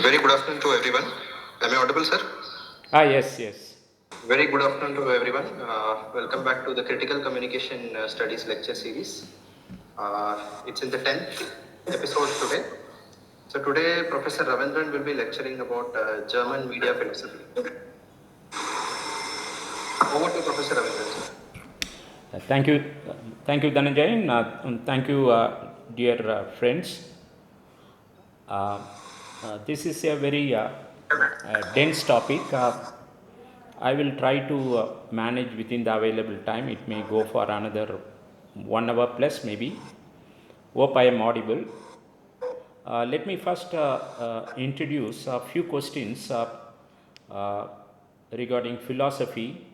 Very good afternoon to everyone. Am I audible, sir? Yes, yes. Very good afternoon to everyone. Welcome back to the Critical Communication Studies lecture series. It's in the 10th episode today. So today, Professor Ravindran will be lecturing about German media philosophy. Over to Professor Ravindran, sir. Thank you, Dhananjay, and thank you, dear friends. This is a very dense topic. I will try to manage within the available time. It may go for another 1 hour plus, maybe. Hope I am audible. Let me first introduce a few questions uh, regarding philosophy,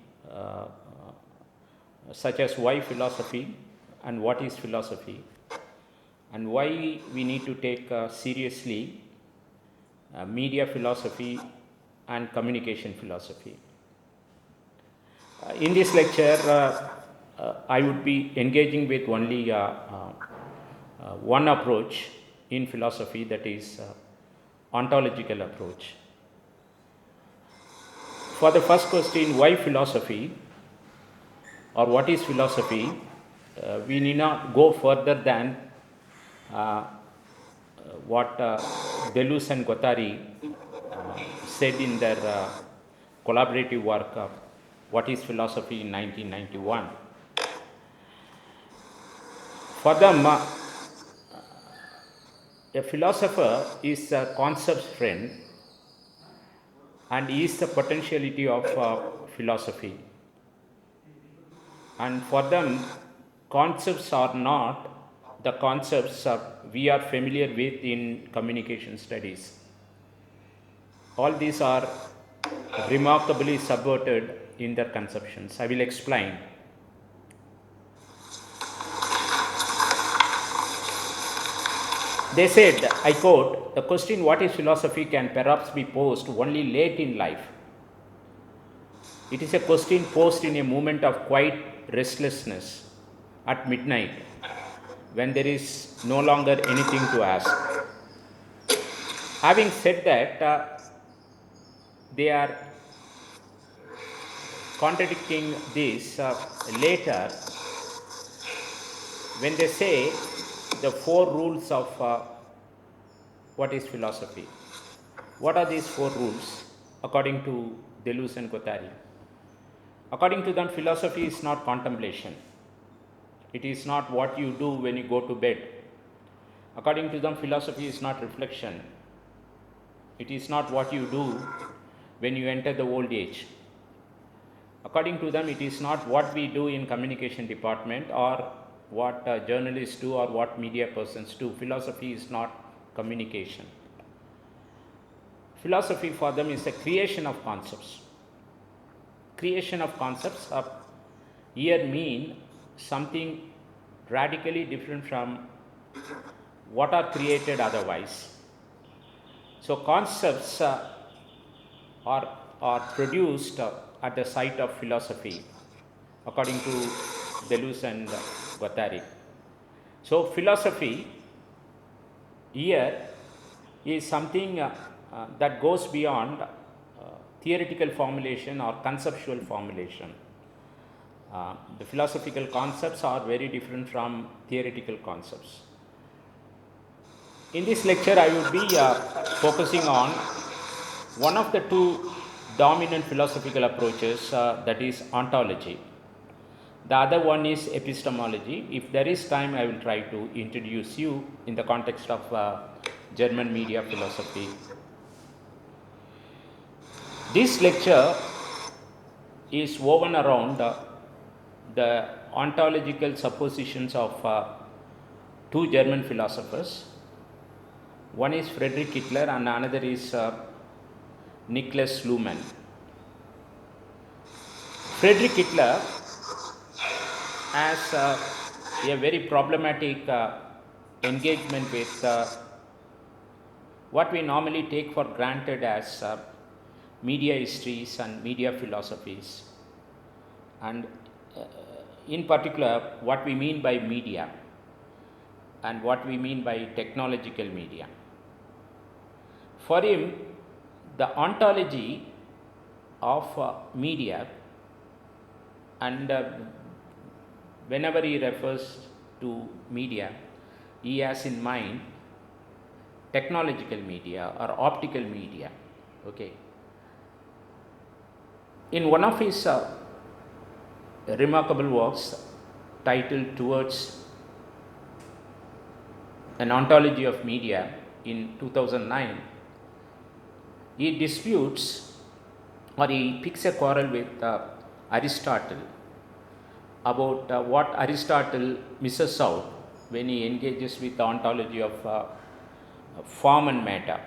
such as why philosophy and what is philosophy, and why we need to take seriously media philosophy and communication philosophy. In this lecture, I would be engaging with only one approach in philosophy, that is ontological approach. For the first question, why philosophy or what is philosophy, we need not go further than uh, what Deleuze and Guattari said in their collaborative work of What is Philosophy in 1991. For them, a philosopher is a concept friend and is the potentiality of philosophy. And for them, concepts are not the concepts we are familiar with in communication studies. All these are remarkably subverted in their conceptions. I will explain. They said, I quote, the question what is philosophy can perhaps be posed only late in life. It is a question posed in a moment of quiet restlessness at midnight when there is no longer anything to ask. Having said that, they are contradicting this later when they say the four rules of what is philosophy. What are these four rules according to Deleuze and Guattari? According to them, philosophy is not contemplation. It is not what you do when you go to bed. According to them, philosophy is not reflection. It is not what you do when you enter the old age. According to them, it is not what we do in communication department or what journalists do or what media persons do. Philosophy is not communication. Philosophy for them is a creation of concepts. Creation of concepts here mean something radically different from what are created otherwise. So concepts are produced at the site of philosophy, according to Deleuze and Guattari. So philosophy here is something that goes beyond theoretical formulation or conceptual formulation. The philosophical concepts are very different from theoretical concepts. In this lecture, I will be focusing on one of the two dominant philosophical approaches, that is ontology. The other one is epistemology. If there is time, I will try to introduce you in the context of German media philosophy. This lecture is woven around the ontological suppositions of two German philosophers. One is Friedrich Hitler and another is Niklas Luhmann. Friedrich Hitler has a very problematic engagement with what we normally take for granted as media histories and media philosophies, and in particular, what we mean by media and what we mean by technological media. for him, the ontology of media, and whenever he refers to media, he has in mind technological media or optical media. Okay. In one of his remarkable works titled Towards an Ontology of Media in 2009, he disputes or he picks a quarrel with Aristotle about what Aristotle misses out when he engages with the ontology of form and matter.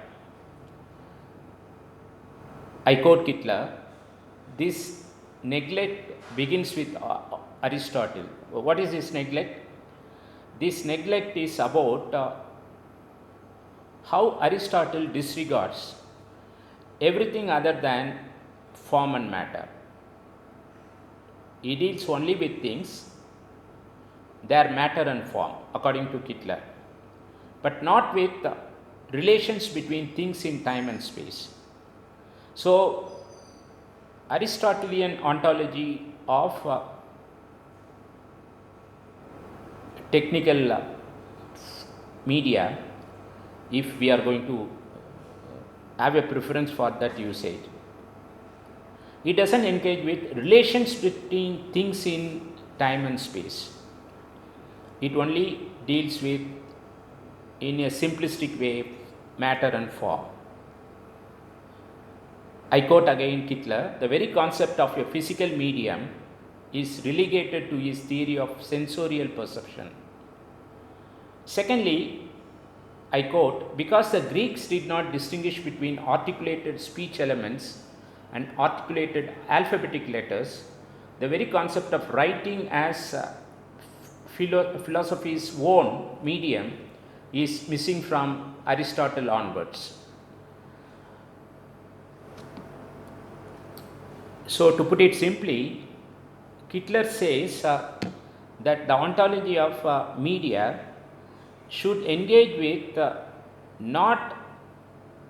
I quote Kittler, this neglect begins with Aristotle. What is this neglect? This neglect is about how Aristotle disregards everything other than form and matter. He deals only with things, their matter and form, according to Kittler, but not with relations between things in time and space. So, Aristotelian ontology of technical media, if we are going to have a preference for that usage, it doesn't engage with relations between things in time and space. It only deals with, in a simplistic way, matter and form. I quote again Kittler, the very concept of a physical medium is relegated to his theory of sensorial perception. Secondly, I quote, because the Greeks did not distinguish between articulated speech elements and articulated alphabetic letters, the very concept of writing as philosophy's own medium is missing from Aristotle onwards. So, to put it simply, Kittler says that the ontology of media should engage with not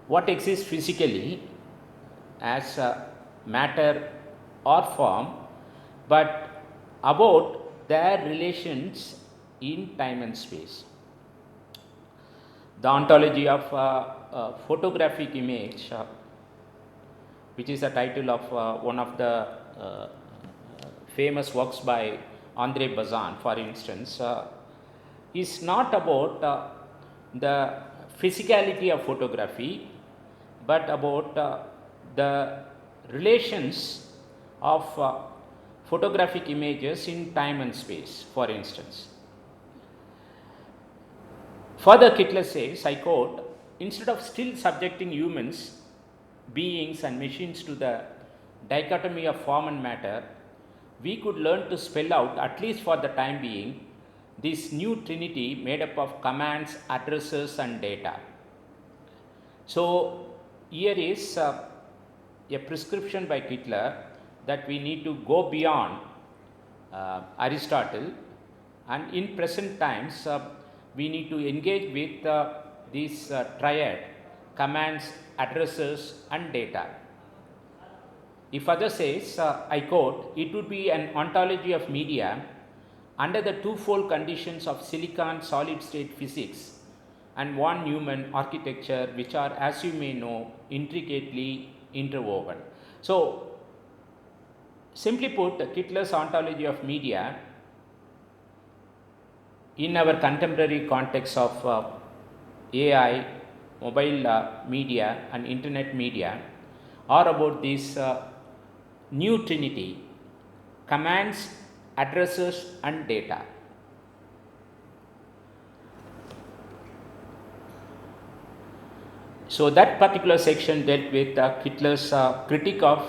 what exists physically as matter or form, but about their relations in time and space. The ontology of photographic image, which is the title of one of the famous works by André Bazin, for instance, is not about the physicality of photography, but about the relations of photographic images in time and space, for instance. Further, Kittler says, I quote, instead of still subjecting humans, beings and machines to the dichotomy of form and matter, we could learn to spell out, at least for the time being, this new trinity made up of commands, addresses and data. So, here is a prescription by Kittler that we need to go beyond Aristotle, and in present times we need to engage with this triad, commands, addresses and data. He further says, I quote, it would be an ontology of media under the twofold conditions of silicon solid state physics and von Neumann architecture, which are, as you may know, intricately interwoven. So, simply put, Kittler's ontology of media in our contemporary context of AI, mobile media and internet media are about this new trinity, commands, addresses and data. So, that particular section dealt with Kittler's critique of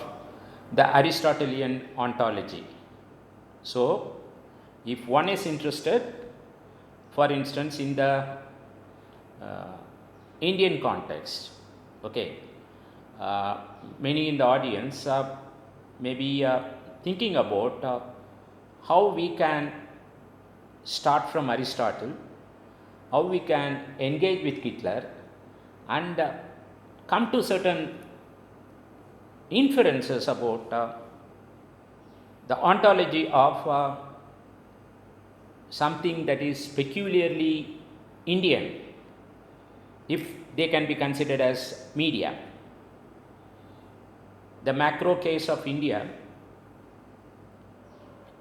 the Aristotelian ontology. So, if one is interested, for instance, in the Indian context, okay, many in the audience may be thinking about how we can start from Aristotle, how we can engage with Kittler, and come to certain inferences about the ontology of something that is peculiarly Indian, if they can be considered as media. The macro case of India,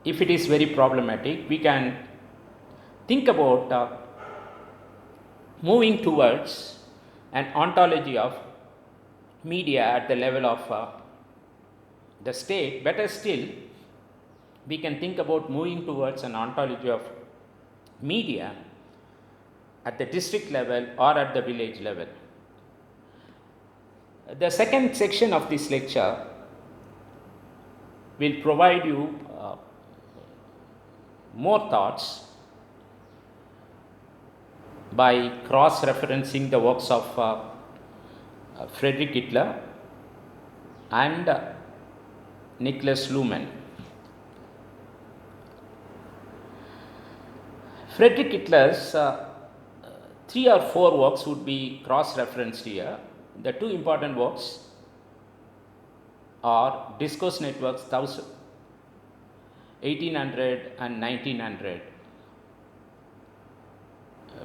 if it is very problematic, we can think about moving towards an ontology of media at the level of the state. Better still, we can think about moving towards an ontology of media at the district level or at the village level. The second section of this lecture will provide you more thoughts by cross-referencing the works of Friedrich Hitler and Niklas Luhmann. Friedrich Hitler's 3 or 4 works would be cross-referenced here. The 2 important works are Discourse Networks 1800 and 1900.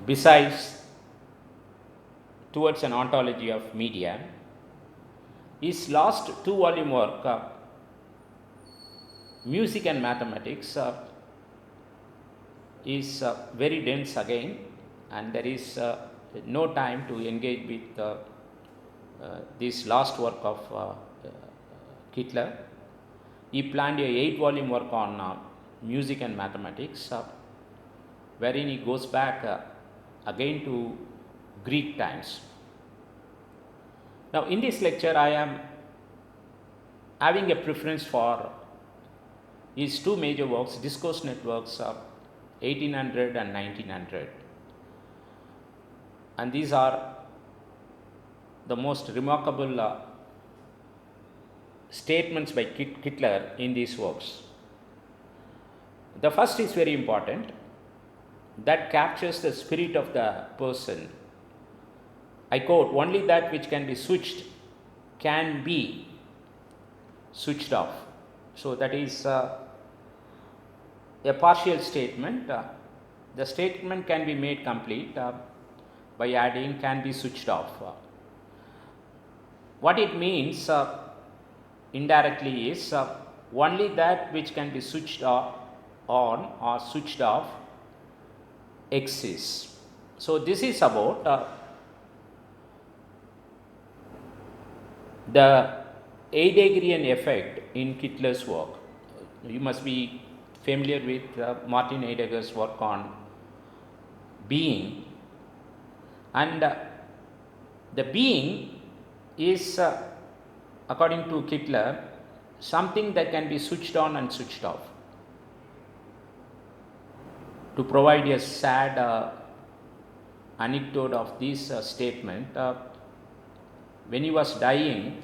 Besides, Towards an Ontology of Media, his last 2-volume work, Music and Mathematics, is very dense again, and there is no time to engage with this last work of Hitler. He planned a 8-volume work on music and mathematics, wherein he goes back again to Greek times. Now, in this lecture, I am having a preference for his 2 major works, Discourse Networks 1800 and 1900. And these are the most remarkable statements by Hitler in these works. The first is very important, that captures the spirit of the person. I quote, "Only that which can be switched can be switched off." So that is a partial statement. The statement can be made complete by adding "can be switched off." What it means indirectly is only that which can be switched on or switched off exists. So this is about the Heideggerian effect in Hitler's work. You must be familiar with Martin Heidegger's work on being, and the being is, according to Hitler, something that can be switched on and switched off. To provide a sad anecdote of this statement, when he was dying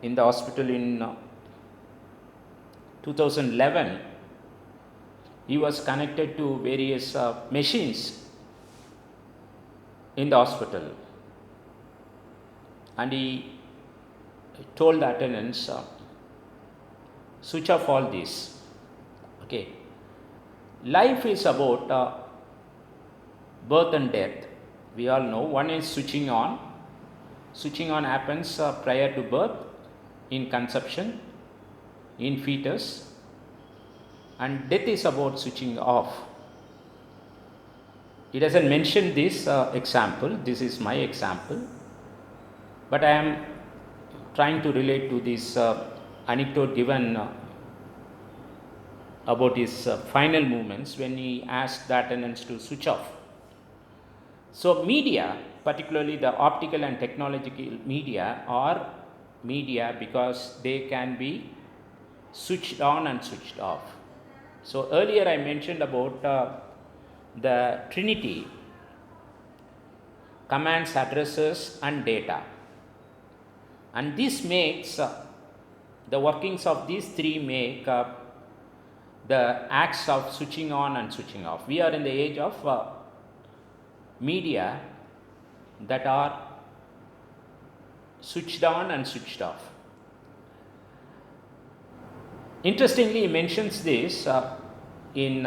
in the hospital in 2011, he was connected to various machines in the hospital, and he told the attendants, switch off all this. Okay, life is about birth and death. We all know one is switching on. Switching on happens prior to birth, in conception, in fetus, and death is about switching off. He doesn't mention this example, this is my example, but I am trying to relate to this anecdote given about his final movements when he asked the attendants to switch off. So media, particularly the optical and technological media, are media because they can be switched on and switched off. So earlier I mentioned about the trinity: commands, addresses and data, and this makes the workings of these 3 make the acts of switching on and switching off. We are in the age of media that are switched on and switched off. Interestingly, he mentions this in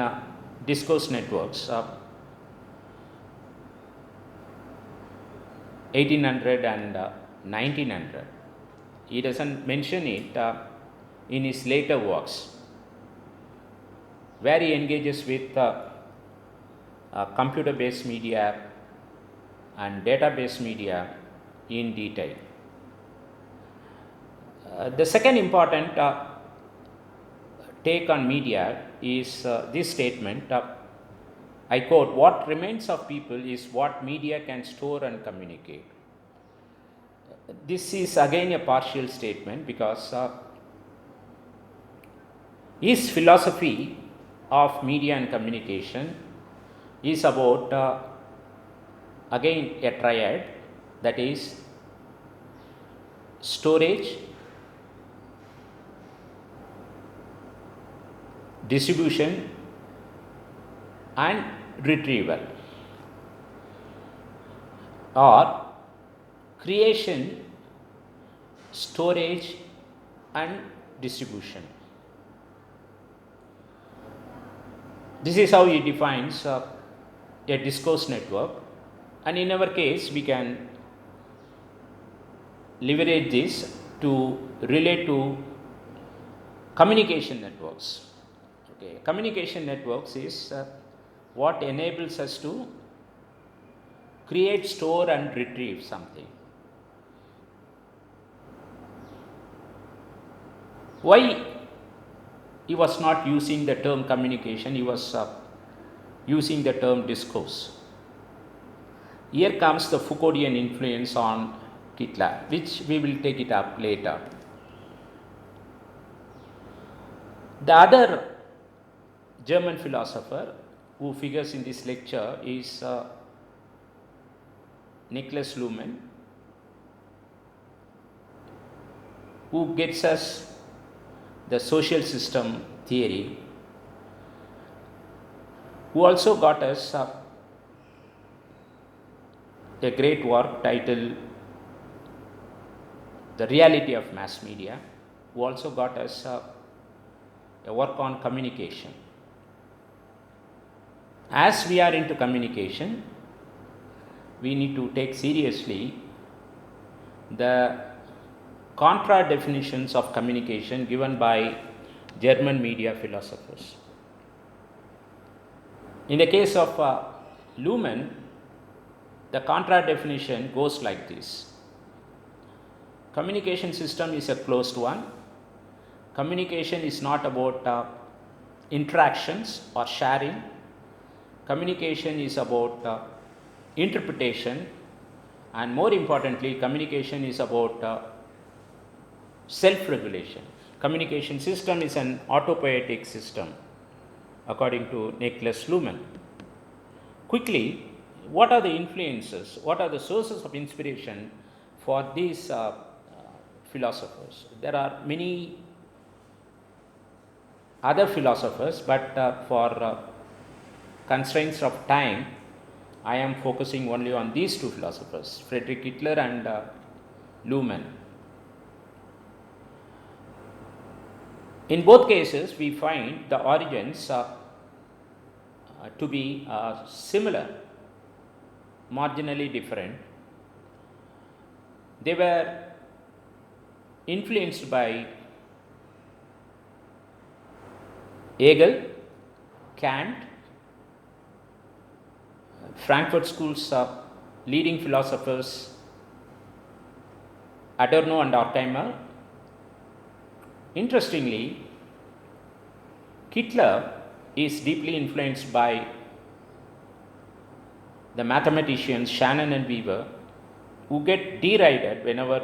discourse networks, 1800 and 1900. He doesn't mention it in his later works, where he engages with computer-based media and database media in detail. The second important take on media is this statement, I quote, "What remains of people is what media can store and communicate." This is again a partial statement, because his philosophy of media and communication is about again a triad, that is storage, distribution and retrieval, or creation, storage and distribution. This is how he defines a discourse network, and in our case we can leverage this to relate to communication networks. Okay. Communication networks is what enables us to create, store and retrieve something. Why he was not using the term communication, he was using the term discourse. Here comes the Foucauldian influence on Hitler, which we will take it up later. The other German philosopher who figures in this lecture is Niklas Luhmann, who gets us the social system theory, who also got us a great work titled The Reality of Mass Media, who also got us a work on communication. As we are into communication, we need to take seriously the contra definitions of communication given by German media philosophers. In the case of Luhmann, the contra definition goes like this: communication system is a closed one. Communication is not about interactions or sharing. Communication is about interpretation, and more importantly, communication is about self-regulation. Communication system is an autopoietic system, according to Niklas Luhmann. Quickly, what are the influences, what are the sources of inspiration for these philosophers? There are many other philosophers, but for constraints of time, I am focusing only on these two philosophers, Friedrich Hitler and Luhmann. In both cases, we find the origins to be similar, marginally different. They were influenced by Hegel, Kant, Frankfurt School's leading philosophers Adorno and Horkheimer. Interestingly, Hitler is deeply influenced by the mathematicians Shannon and Weaver, who get derided whenever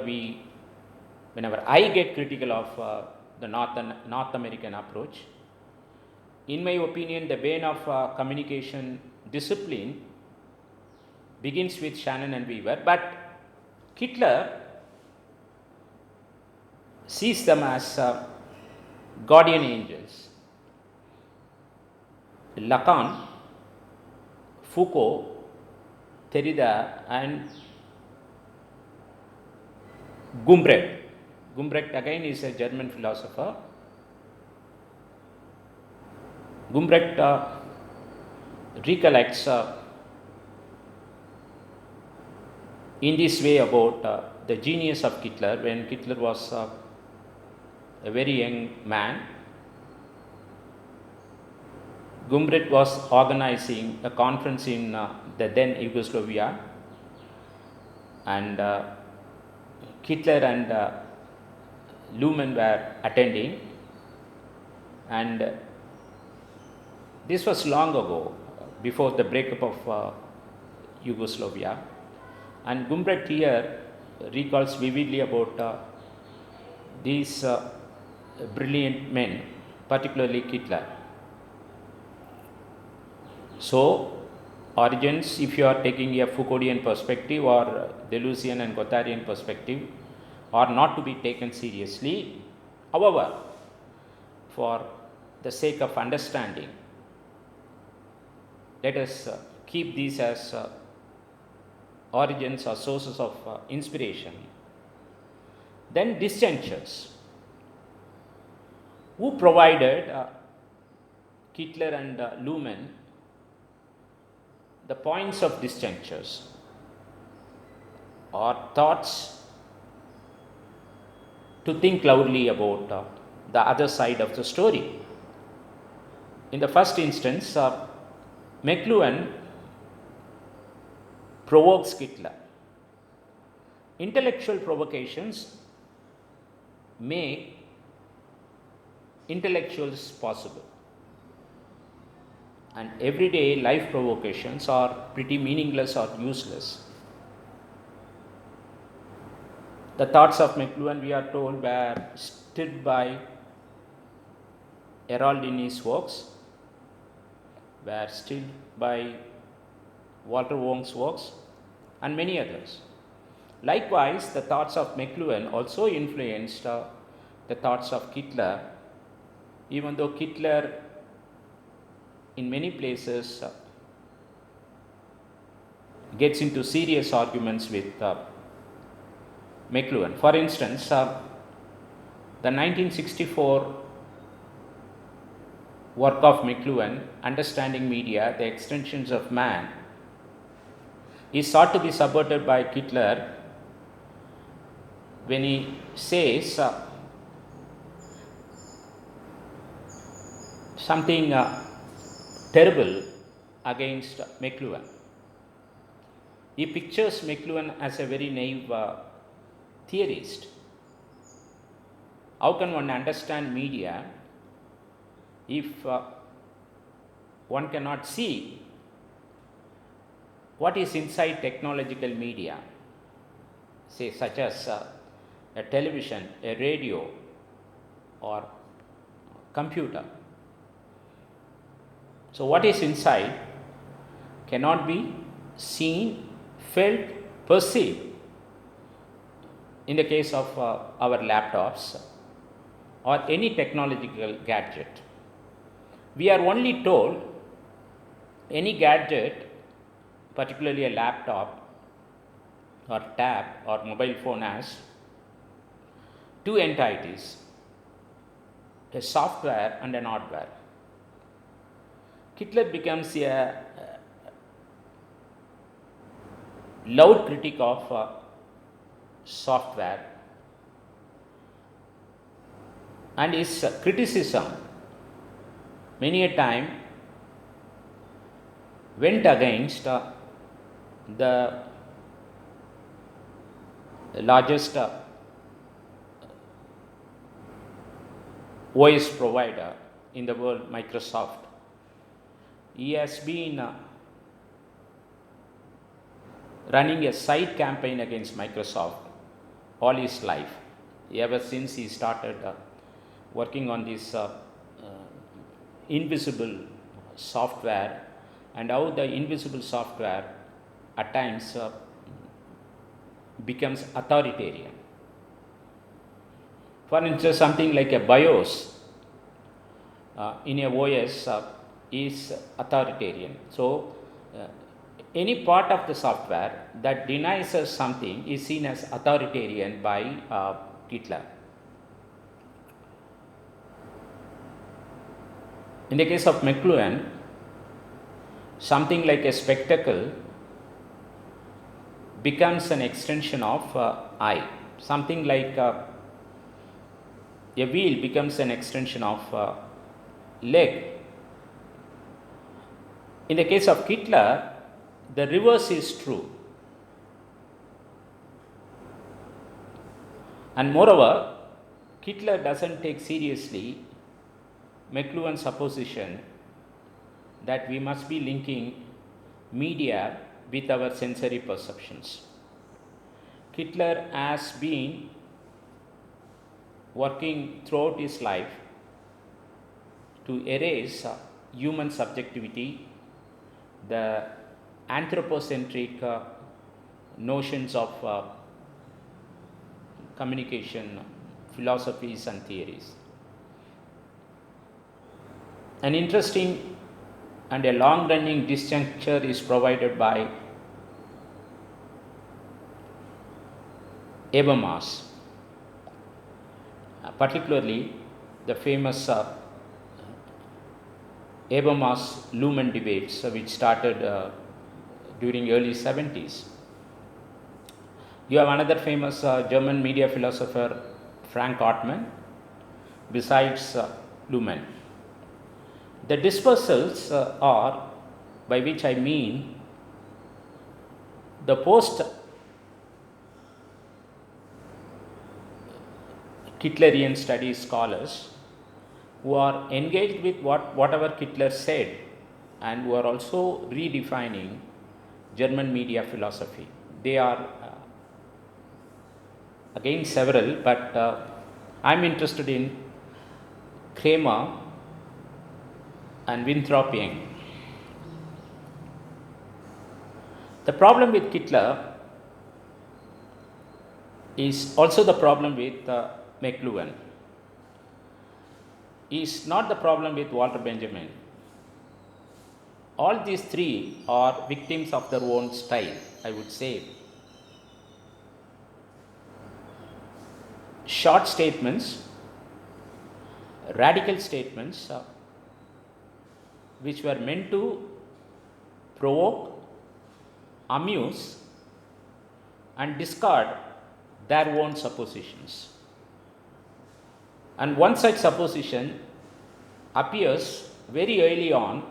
I get critical of the North American approach. In my opinion, the bane of communication discipline begins with Shannon and Weaver, but Hitler sees them as guardian angels. Lacan, Foucault, Derrida and Gumbrecht. Gumbrecht again is a German philosopher. Gumbrecht recollects in this way about the genius of Hitler when Hitler was a very young man. Gumbrecht was organizing a conference in the then Yugoslavia, and Hitler and Luhmann were attending, and this was long ago, before the breakup of Yugoslavia. And Gumbrecht here recalls vividly about these brilliant men, particularly Hitler. So, origins, if you are taking a Foucauldian perspective or Deleuzian and Guattarian perspective, are not to be taken seriously. However, for the sake of understanding, let us keep these as origins or sources of inspiration. Then disjunctures. Who provided Hitler and Luhmann the points of disjunctures or thoughts to think loudly about the other side of the story? In the first instance, McLuhan provokes Hitler. Intellectual provocations make intellectuals possible, and everyday life provocations are pretty meaningless or useless. The thoughts of McLuhan, we are told, were stirred by Eraldini's works, were stirred by Walter Wong's works, and many others. Likewise, the thoughts of McLuhan also influenced the thoughts of Hitler, even though Hitler in many places gets into serious arguments with McLuhan. For instance, the 1964 work of McLuhan, Understanding Media, The Extensions of Man, is sought to be subverted by Hitler when he says something terrible against McLuhan. He pictures McLuhan as a very naive theorist. How can one understand media if one cannot see what is inside technological media, say such as a television, a radio, or computer? So what is inside cannot be seen, felt, perceived. In the case of our laptops or any technological gadget, we are only told any gadget, particularly a laptop or tab or mobile phone, has two entities, a software and an hardware. Hitler becomes a loud critic of software, and his criticism many a time went against the largest OS provider in the world, Microsoft. He has been running a side campaign against Microsoft all his life, ever since he started working on this invisible software, and how the invisible software at times becomes authoritarian. For instance, something like a BIOS in a OS is authoritarian. So any part of the software that denies us something is seen as authoritarian by Hitler. In the case of McLuhan, something like a spectacle becomes an extension of I. Something like a wheel becomes an extension of leg. In the case of Hitler, the reverse is true. And moreover, Hitler doesn't take seriously McLuhan's supposition that we must be linking media with our sensory perceptions. Hitler has been working throughout his life to erase human subjectivity, the anthropocentric notions of communication, philosophies and theories. An interesting and a long-running disjuncture is provided by Habermas, particularly the famous Habermas-Luhmann debates, which started during early 70s. You have another famous German media philosopher, Frank Hartmann, besides Luhmann. The dispersals are, by which I mean the post-Hitlerian studies scholars who are engaged with whatever Hitler said and who are also redefining German media philosophy. They are again several, but I'm interested in Kramer and Winthrop Young. The problem with Hitler is also the problem with McLuhan. Is not the problem with Walter Benjamin. All these three are victims of their own style, I would say. Short statements, radical statements, which were meant to provoke, amuse, and discard their own suppositions. And one such supposition appears very early on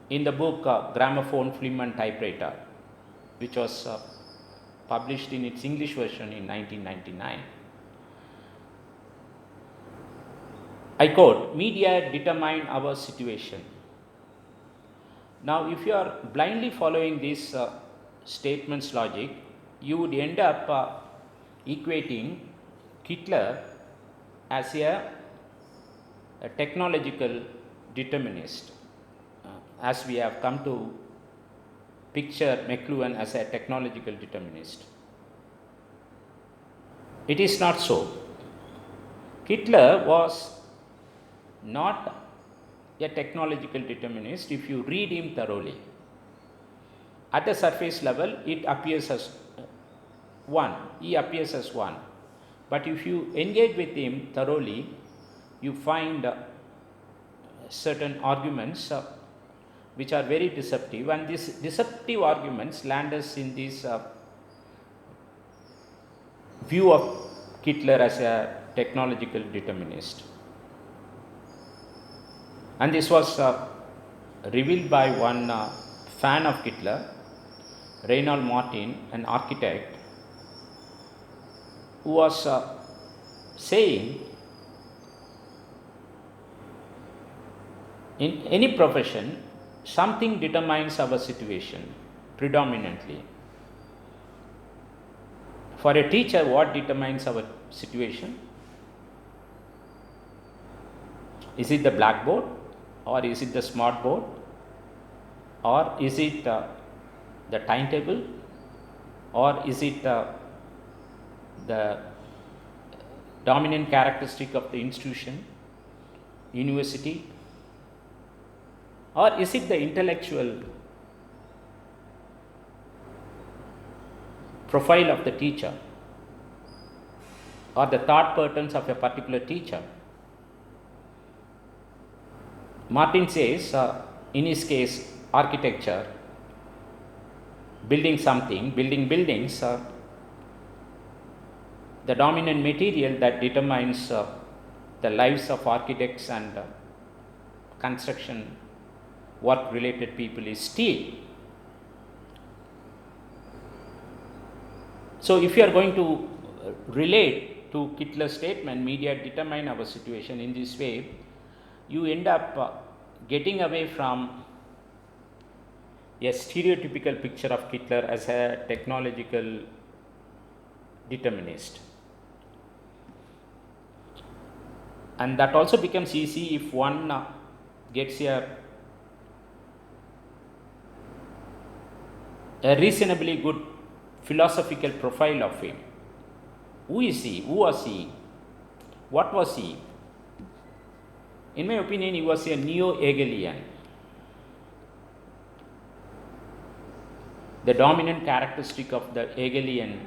in the book Gramophone, Film and Typewriter, which was published in its English version in 1999. I quote, "Media determine our situation." Now, if you are blindly following this statement's logic, you would end up equating Hitler as a technological determinist, as we have come to picture McLuhan as a technological determinist. It is not so. Hitler was not a technological determinist if you read him thoroughly. At the surface level, it appears as one. He appears as one. But if you engage with him thoroughly, you find certain arguments which are very deceptive, and these deceptive arguments land us in this view of Hitler as a technological determinist. And this was revealed by one fan of Hitler, Reinhold Martin, an architect, who was saying, in any profession, something determines our situation predominantly. For a teacher, what determines our situation? Is it the blackboard, or is it the smart board, or is it the timetable, or is it the dominant characteristic of the institution, university, or is it the intellectual profile of the teacher or the thought patterns of a particular teacher. Martin says, in his case, architecture, building something, building buildings, the dominant material that determines the lives of architects and construction work related people is steel. So if you are going to relate to Kittler's statement, media determine our situation in this way, you end up getting away from a stereotypical picture of Kittler as a technological determinist. And that also becomes easy if one gets a reasonably good philosophical profile of him. Who is he? Who was he? What was he? In my opinion, he was a neo-Hegelian. The dominant characteristic of the Hegelian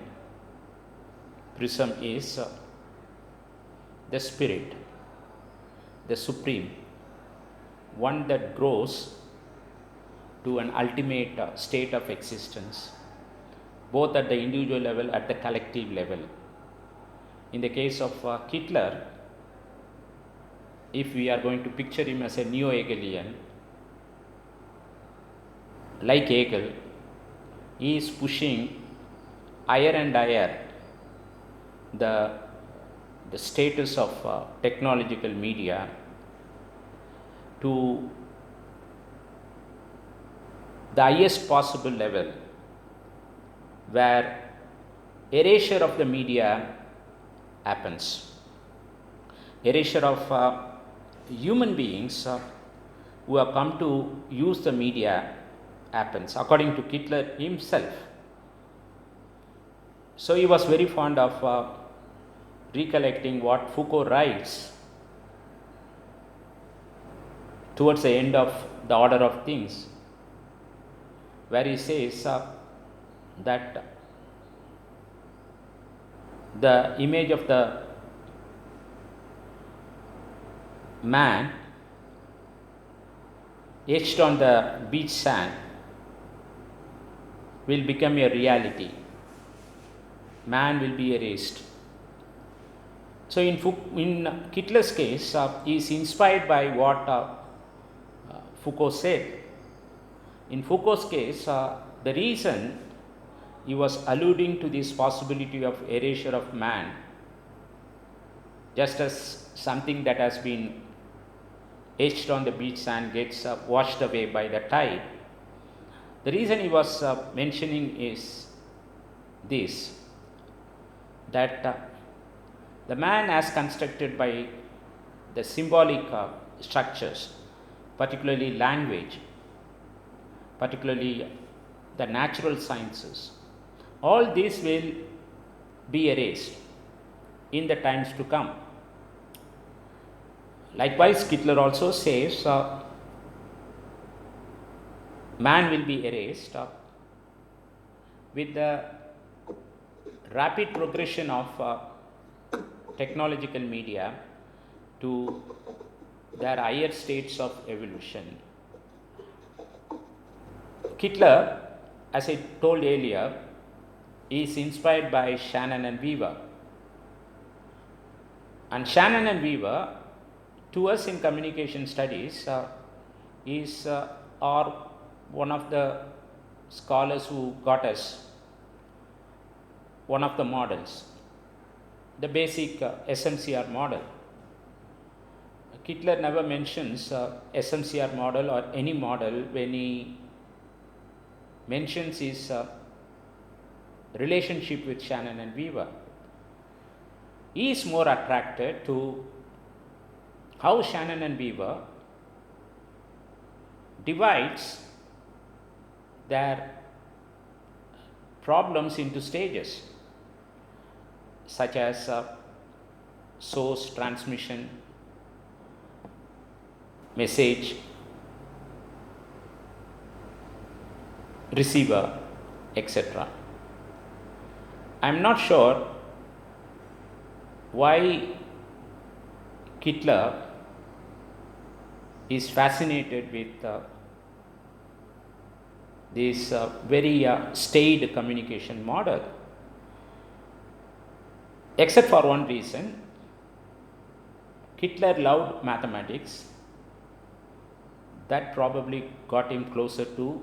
prism is the spirit, the supreme, one that grows to an ultimate state of existence, both at the individual level, at the collective level. In the case of Kittler, if we are going to picture him as a neo-Hegelian, like Hegel, he is pushing higher and higher the status of technological media to the highest possible level, where erasure of the media happens, erasure of human beings who have come to use the media happens, according to Kittler himself. So he was very fond of recollecting what Foucault writes towards the end of The Order of Things, where he says that the image of the man etched on the beach sand will become a reality. Man will be erased. So in Kittler's case, he is inspired by what Foucault said. In Foucault's case, the reason he was alluding to this possibility of erasure of man, just as something that has been etched on the beach sand gets washed away by the tide, the reason he was mentioning is this, that the man as constructed by the symbolic structures, particularly language, particularly the natural sciences, all these will be erased in the times to come. Likewise, Kittler also says man will be erased with the rapid progression of technological media to their higher states of evolution. Kittler, as I told earlier, is inspired by Shannon and Weaver. And Shannon and Weaver, to us in communication studies, are one of the scholars who got us one of the models, the basic SMCR model. Kittler never mentions SMCR model or any model when he mentions his relationship with Shannon and Weaver. He is more attracted to how Shannon and Weaver divides their problems into stages, such as source, transmission, message, receiver, etc. I'm not sure why Hitler is fascinated with this very staid communication model, except for one reason. Hitler loved mathematics. That probably got him closer to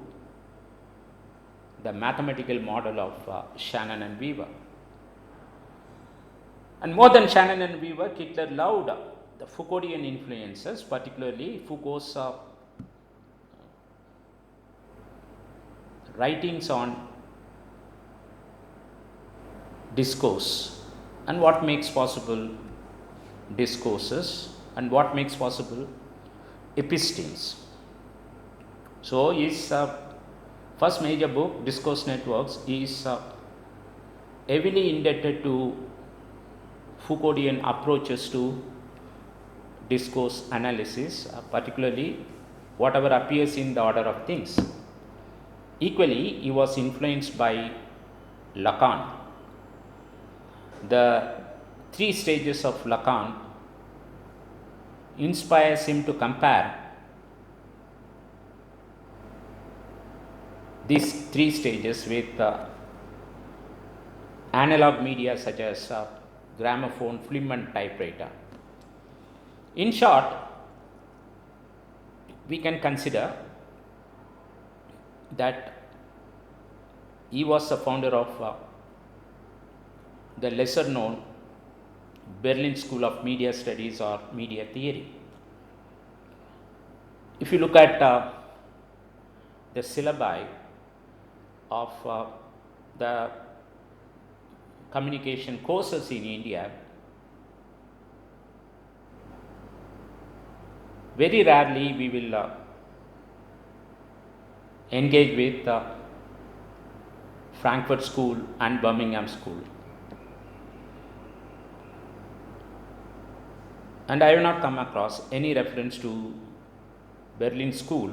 the mathematical model of Shannon and Weaver. And more than Shannon and Weaver, Hitler loved the Foucauldian influences, particularly Foucault's writings on discourse and what makes possible discourses and what makes possible epistemes. So his first major book, Discourse Networks, is heavily indebted to Foucauldian approaches to discourse analysis, particularly whatever appears in the order of things. Equally, he was influenced by Lacan. The 3 stages of Lacan inspires him to compare these 3 stages with analog media such as gramophone, film and typewriter. In short, we can consider that he was the founder of the lesser known Berlin School of Media Studies or Media Theory. If you look at the syllabi of the communication courses in India, very rarely we will engage with Frankfurt School and Birmingham School. And I have not come across any reference to Berlin School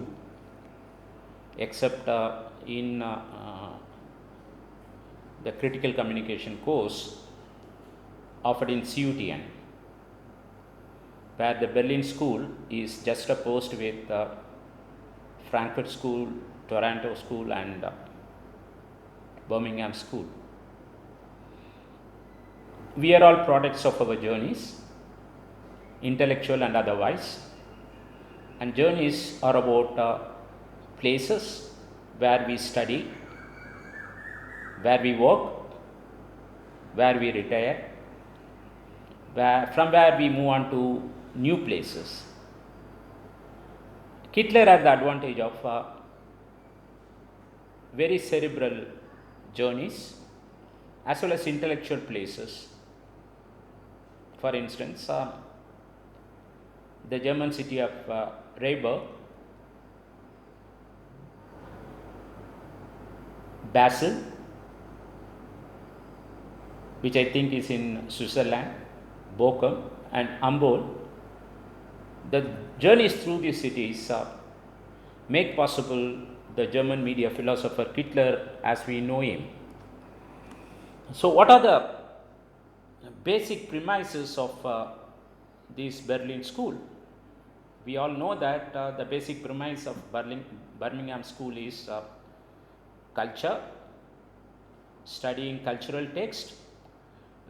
except in the critical communication course offered in CUTN, where the Berlin School is juxtaposed with Frankfurt School, Toronto School and Birmingham School. We are all products of our journeys, intellectual and otherwise, and journeys are about places where we study, where we work, where we retire, from where we move on to new places. Hitler had the advantage of very cerebral journeys as well as intellectual places. For instance, the German city of Freiburg, Basel, which I think is in Switzerland, Bochum and Hamburg. The journeys through these cities make possible the German media philosopher Hitler as we know him. So what are the basic premises of this Berlin School? We all know that the basic premise of Birmingham School is culture, studying cultural text,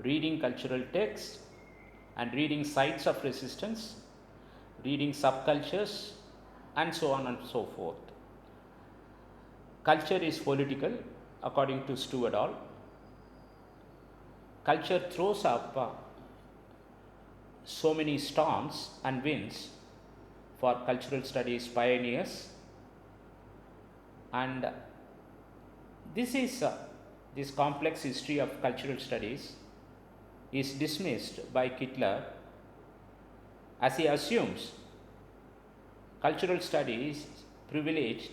reading cultural text and reading sites of resistance, reading subcultures and so on and so forth. Culture is political according to Stuart Hall. Culture throws up so many storms and winds for cultural studies pioneers, and this complex history of cultural studies is dismissed by Hitler as he assumes cultural studies privileged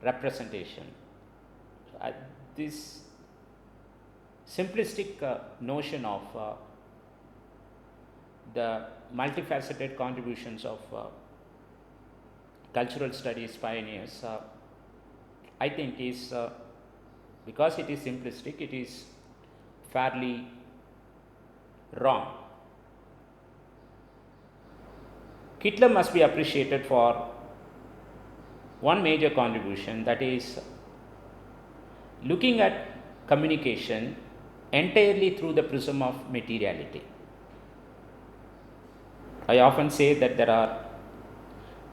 representation. This simplistic notion of the multifaceted contributions of cultural studies pioneers, I think is because it is simplistic, it is fairly wrong. Hitler must be appreciated for one major contribution, that is looking at communication entirely through the prism of materiality. I often say that there are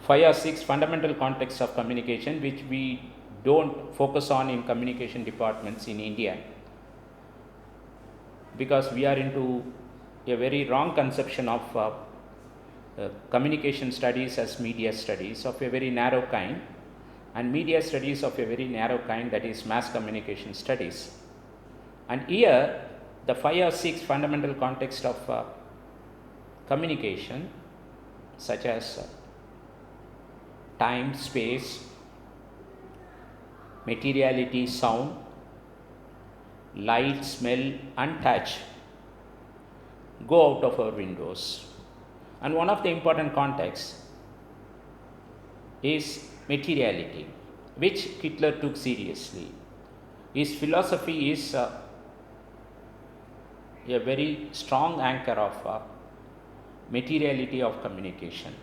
5 or 6 fundamental contexts of communication which we don't focus on in communication departments in India, because we are into a very wrong conception of communication studies as media studies of a very narrow kind, and media studies of a very narrow kind, that is mass communication studies. And here the 5 or 6 fundamental contexts of communication, such as time, space, materiality, sound, light, smell and touch, go out of our windows. And one of the important contexts is materiality, which Hitler took seriously. His philosophy is a very strong anchor of materiality of communication.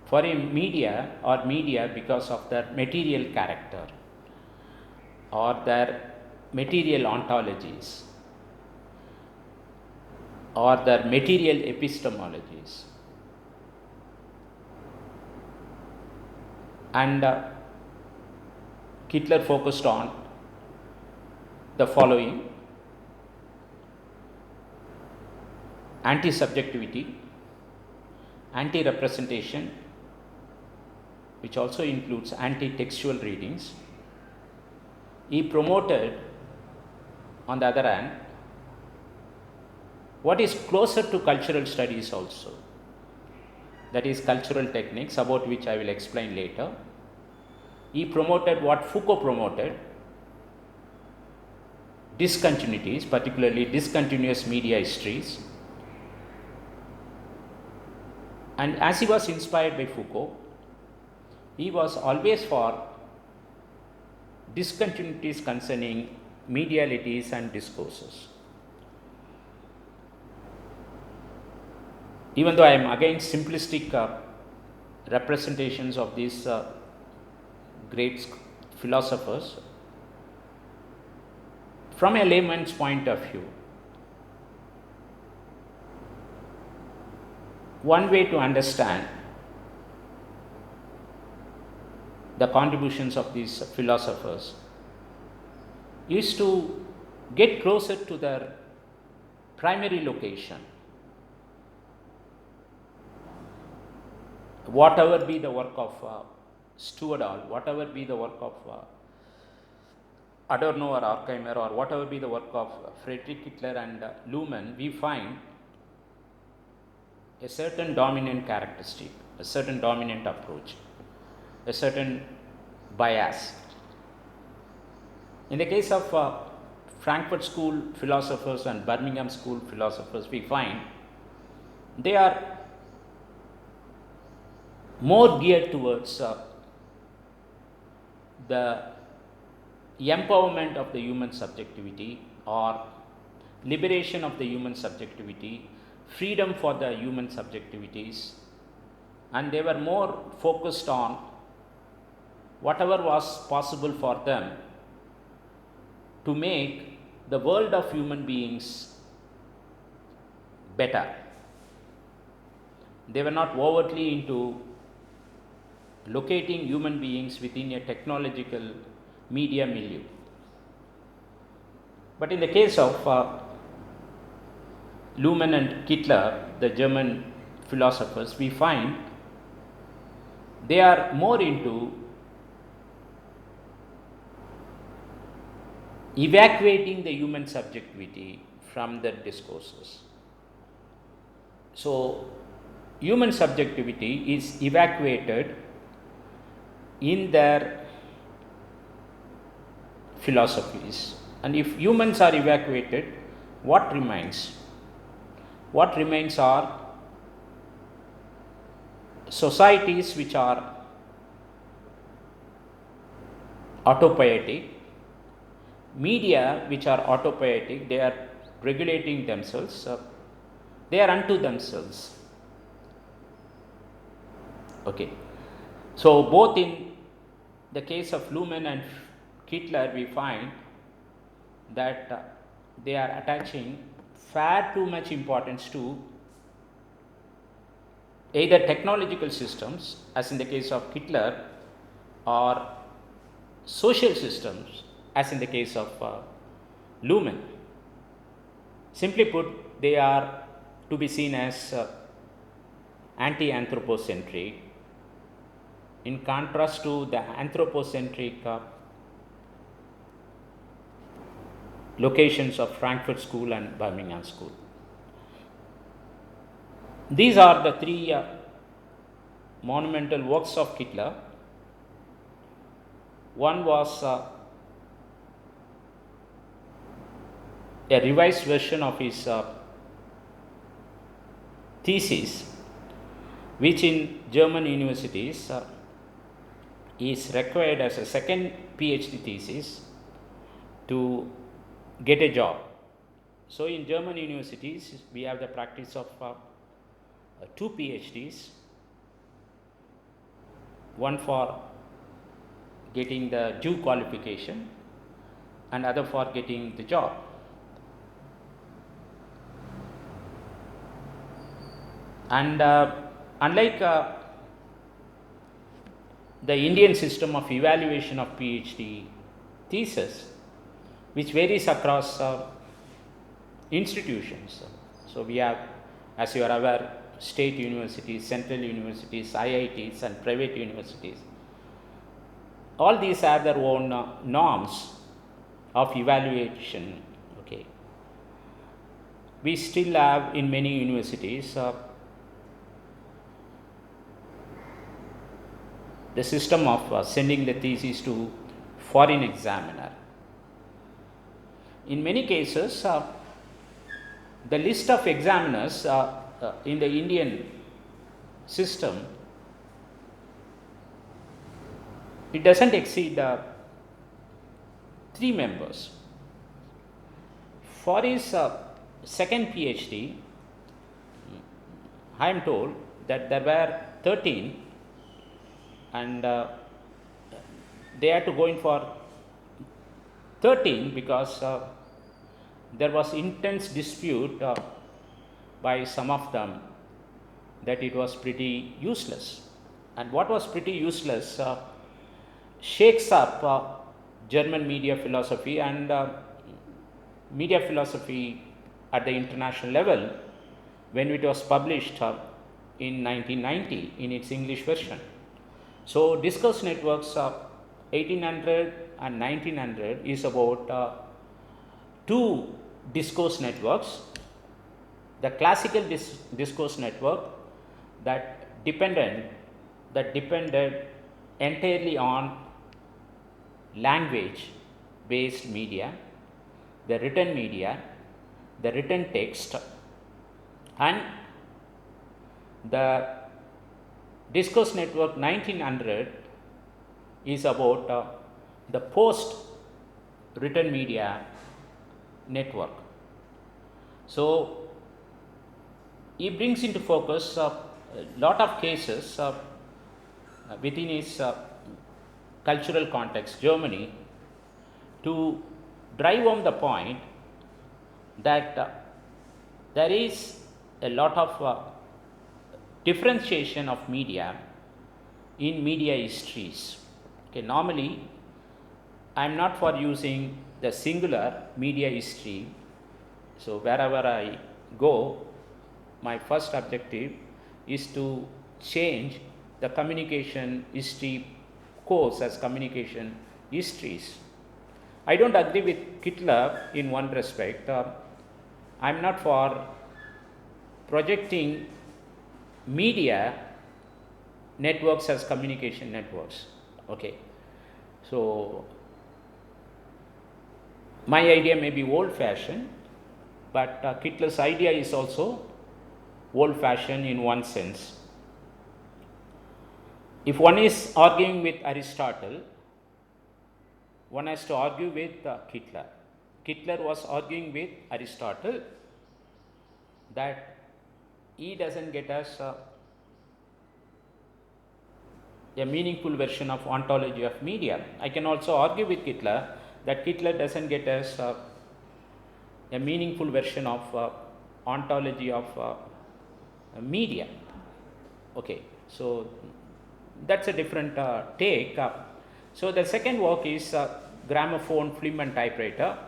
For a media because of their material character or their material ontologies or their material epistemologies. And Hitler focused on the following: anti-subjectivity, anti-representation, which also includes anti-textual readings. He promoted, on the other hand, what is closer to cultural studies also, that is cultural techniques, about which I will explain later. He promoted what Foucault promoted, discontinuities, particularly discontinuous media histories. And as he was inspired by Foucault, he was always for discontinuities concerning medialities and discourses. Even though I am against simplistic representations of these great philosophers, from a layman's point of view, one way to understand the contributions of these philosophers is to get closer to their primary location. Whatever be the work of Stuart Hall, whatever be the work of Adorno or Horkheimer, or whatever be the work of Friedrich Hitler and Luhmann, we find a certain dominant characteristic, a certain dominant approach, a certain bias. In the case of Frankfurt School philosophers and Birmingham School philosophers, we find they are more geared towards the empowerment of the human subjectivity, or liberation of the human subjectivity, freedom for the human subjectivities, and they were more focused on whatever was possible for them to make the world of human beings better. They were not overtly into locating human beings within a technological media milieu. But in the case of Luhmann and Hitler, the German philosophers, we find they are more into evacuating the human subjectivity from their discourses. So, human subjectivity is evacuated in their philosophies. And if humans are evacuated, what remains? What remains are societies which are autopoietic, media which are autopoietic, they are regulating themselves, they are unto themselves. Okay. So both in the case of Luhmann and Kittler, we find that they are attaching far too much importance to either technological systems, as in the case of Kittler, or social systems, as in the case of Luhmann. Simply put, they are to be seen as anti-anthropocentric, in contrast to the anthropocentric locations of Frankfurt School and Birmingham School. These are the three monumental works of Kittler. One was a revised version of his thesis, which in German universities is required as a second PhD thesis to get a job. So in German universities, we have the practice of 2 PhDs, one for getting the due qualification and other for getting the job. And unlike the Indian system of evaluation of PhD thesis, which varies across institutions. So we have, as you are aware, state universities, central universities, IITs and private universities. All these have their own norms of evaluation. Okay. We still have in many universities the system of sending the thesis to foreign examiner. In many cases, the list of examiners in the Indian system, it doesn't exceed 3 members. For his second PhD, I am told that there were 13 and they had to go in for 13 because there was intense dispute by some of them that it was pretty useless. And what was pretty useless shakes up German media philosophy and media philosophy at the international level when it was published in 1990 in its English version. So discourse networks 1800 and 1900 is about 2 discourse networks. The classical discourse network that depended entirely on language based media, the written media, the written text, and the discourse network 1900 is about the post written media network. So he brings into focus a lot of cases within his cultural context, Germany, to drive home the point that there is a lot of differentiation of media in media histories. Okay, normally I am not for using the singular media history. So wherever I go, my first objective is to change the communication history course as communication histories. I don't agree with Kittler in one respect. I am not for projecting media networks as communication networks. Okay, so my idea may be old fashioned, but Kittler's idea is also old fashioned in one sense. If one is arguing with Aristotle, one has to argue with Hitler. Hitler was arguing with Aristotle that he doesn't get us a meaningful version of ontology of media. I can also argue with Hitler that Hitler doesn't get us a meaningful version of ontology of media. Okay, so that's a different take. So the second work is gramophone, film and typewriter.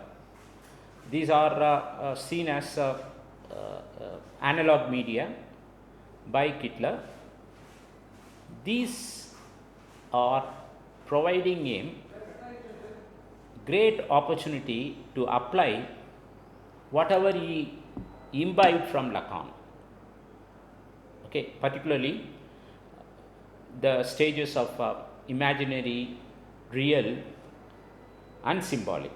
These are seen as analog media by Hitler. These are providing him great opportunity to apply whatever he imbibed from Lacan. Okay, particularly the stages of imaginary, real and symbolic.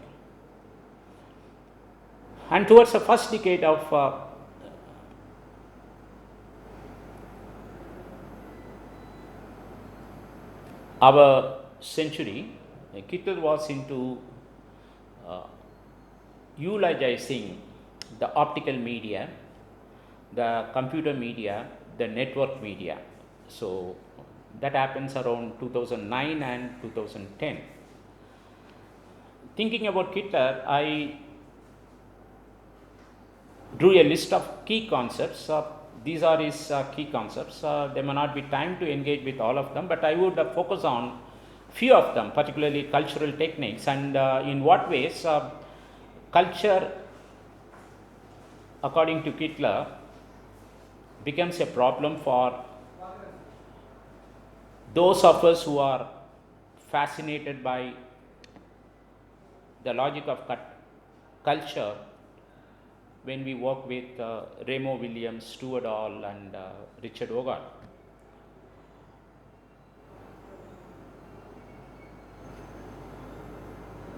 And towards the first decade of our century, Hitler was into eulogizing the optical media, the computer media, the network media. So that happens around 2009 and 2010. Thinking about Hitler, I drew a list of key concepts. These are his key concepts. There may not be time to engage with all of them, but I would focus on few of them, particularly cultural techniques and in what ways culture, according to Hitler, becomes a problem for those of us who are fascinated by the logic of culture when we work with Remo Williams, Stuart Hall and Richard Hogarth.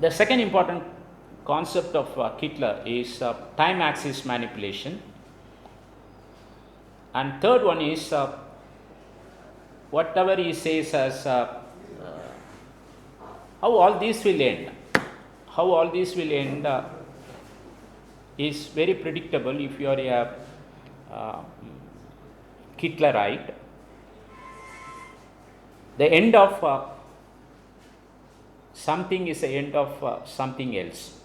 The second important concept of Hitler is time axis manipulation, and third one is whatever he says as how all this will end. How all this will end is very predictable if you are a Hitlerite. The end of something is the end of something else.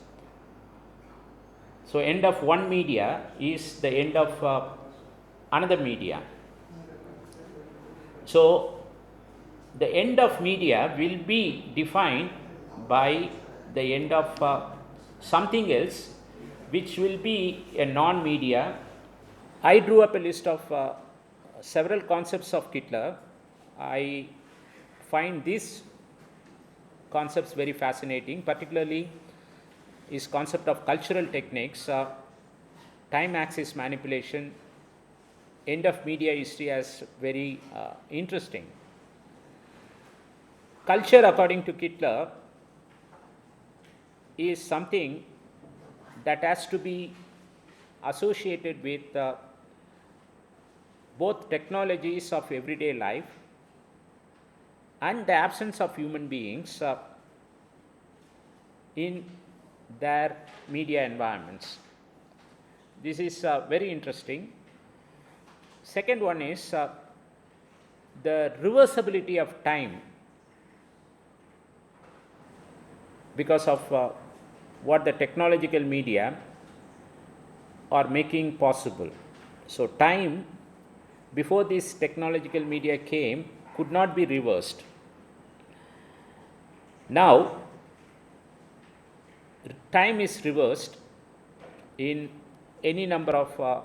So end of one media is the end of another media. So the end of media will be defined by the end of something else, which will be a non-media. I drew up a list of several concepts of Hitler. I find these concepts very fascinating, particularly his concept of cultural techniques, time axis manipulation, end of media history as very interesting. Culture, according to Hitler, is something that has to be associated with both technologies of everyday life and the absence of human beings in their media environments. This is very interesting. Second one is the reversibility of time because of what the technological media are making possible. So time before this technological media came could not be reversed. Now time is reversed in any number of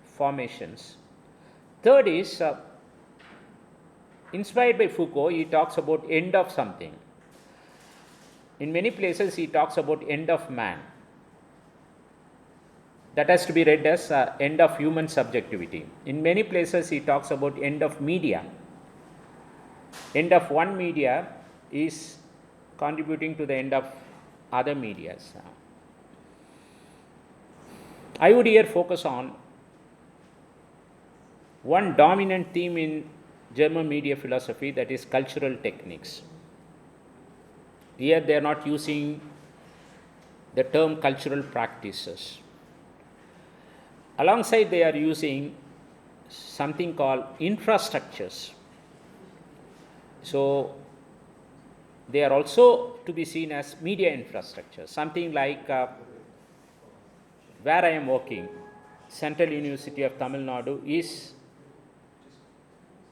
formations. Third is inspired by Foucault, he talks about end of something. In many places he talks about end of man. That has to be read as end of human subjectivity. In many places he talks about end of media. End of one media is contributing to the end of other medias. I would here focus on one dominant theme in German media philosophy, that is cultural techniques. Here they are not using the term cultural practices. Alongside, they are using something called infrastructures. So they are also to be seen as media infrastructure, something like where I am working, Central University of Tamil Nadu is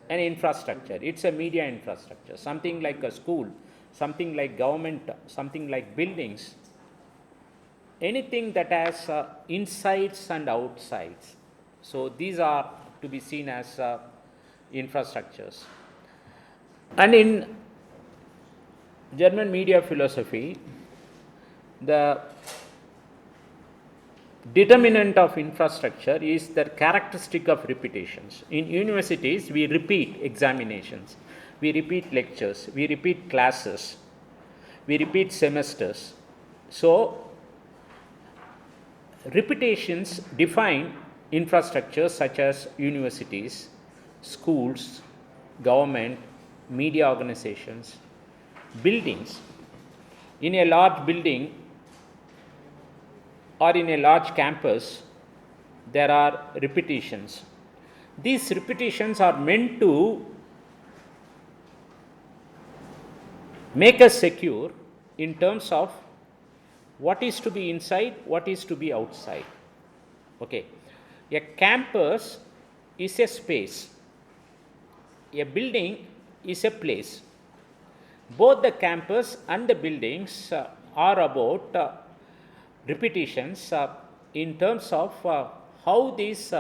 an infrastructure. It's a media infrastructure, something like a school, something like government, something like buildings, anything that has insides and outsides. So these are to be seen as infrastructures. And in German media philosophy, the determinant of infrastructure is the characteristic of repetitions. In universities, we repeat examinations, we repeat lectures, we repeat classes, we repeat semesters. So, repetitions define infrastructures such as universities, schools, government, media organizations, buildings. In a large building or in a large campus, there are repetitions. These repetitions are meant to make us secure in terms of what is to be inside, what is to be outside. Okay. A campus is a space, a building is a place. Both the campus and the buildings are about repetitions in terms of how this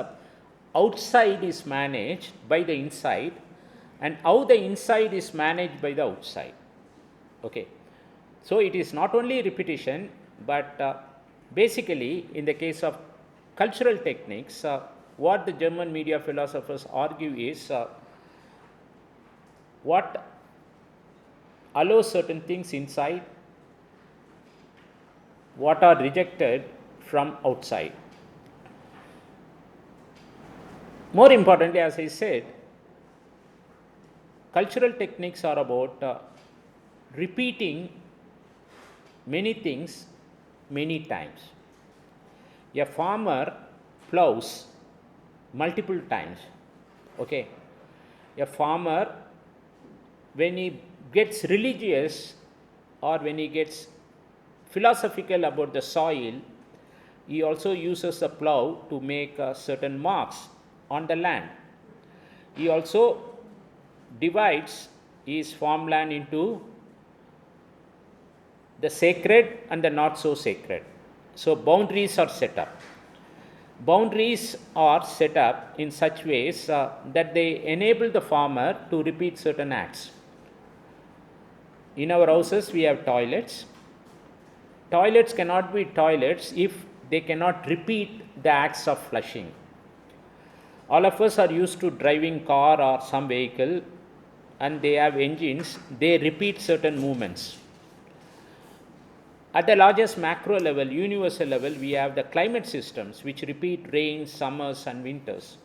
outside is managed by the inside and how the inside is managed by the outside. Okay. So it is not only repetition, but basically in the case of cultural techniques, what the German media philosophers argue is what allows certain things inside, what are rejected from outside. More importantly, as I said, cultural techniques are about repeating many things many times. A farmer plows multiple times. Okay. A farmer, when he gets religious or when he gets philosophical about the soil, he also uses a plow to make certain marks on the land. He also divides his farmland into the sacred and the not so sacred. So boundaries are set up. Boundaries are set up in such ways that they enable the farmer to repeat certain acts. In our houses, we have toilets. Toilets cannot be toilets if they cannot repeat the acts of flushing. All of us are used to driving car or some vehicle and they have engines, they repeat certain movements. At the largest macro level, universal level, we have the climate systems which repeat rains, summers and winters.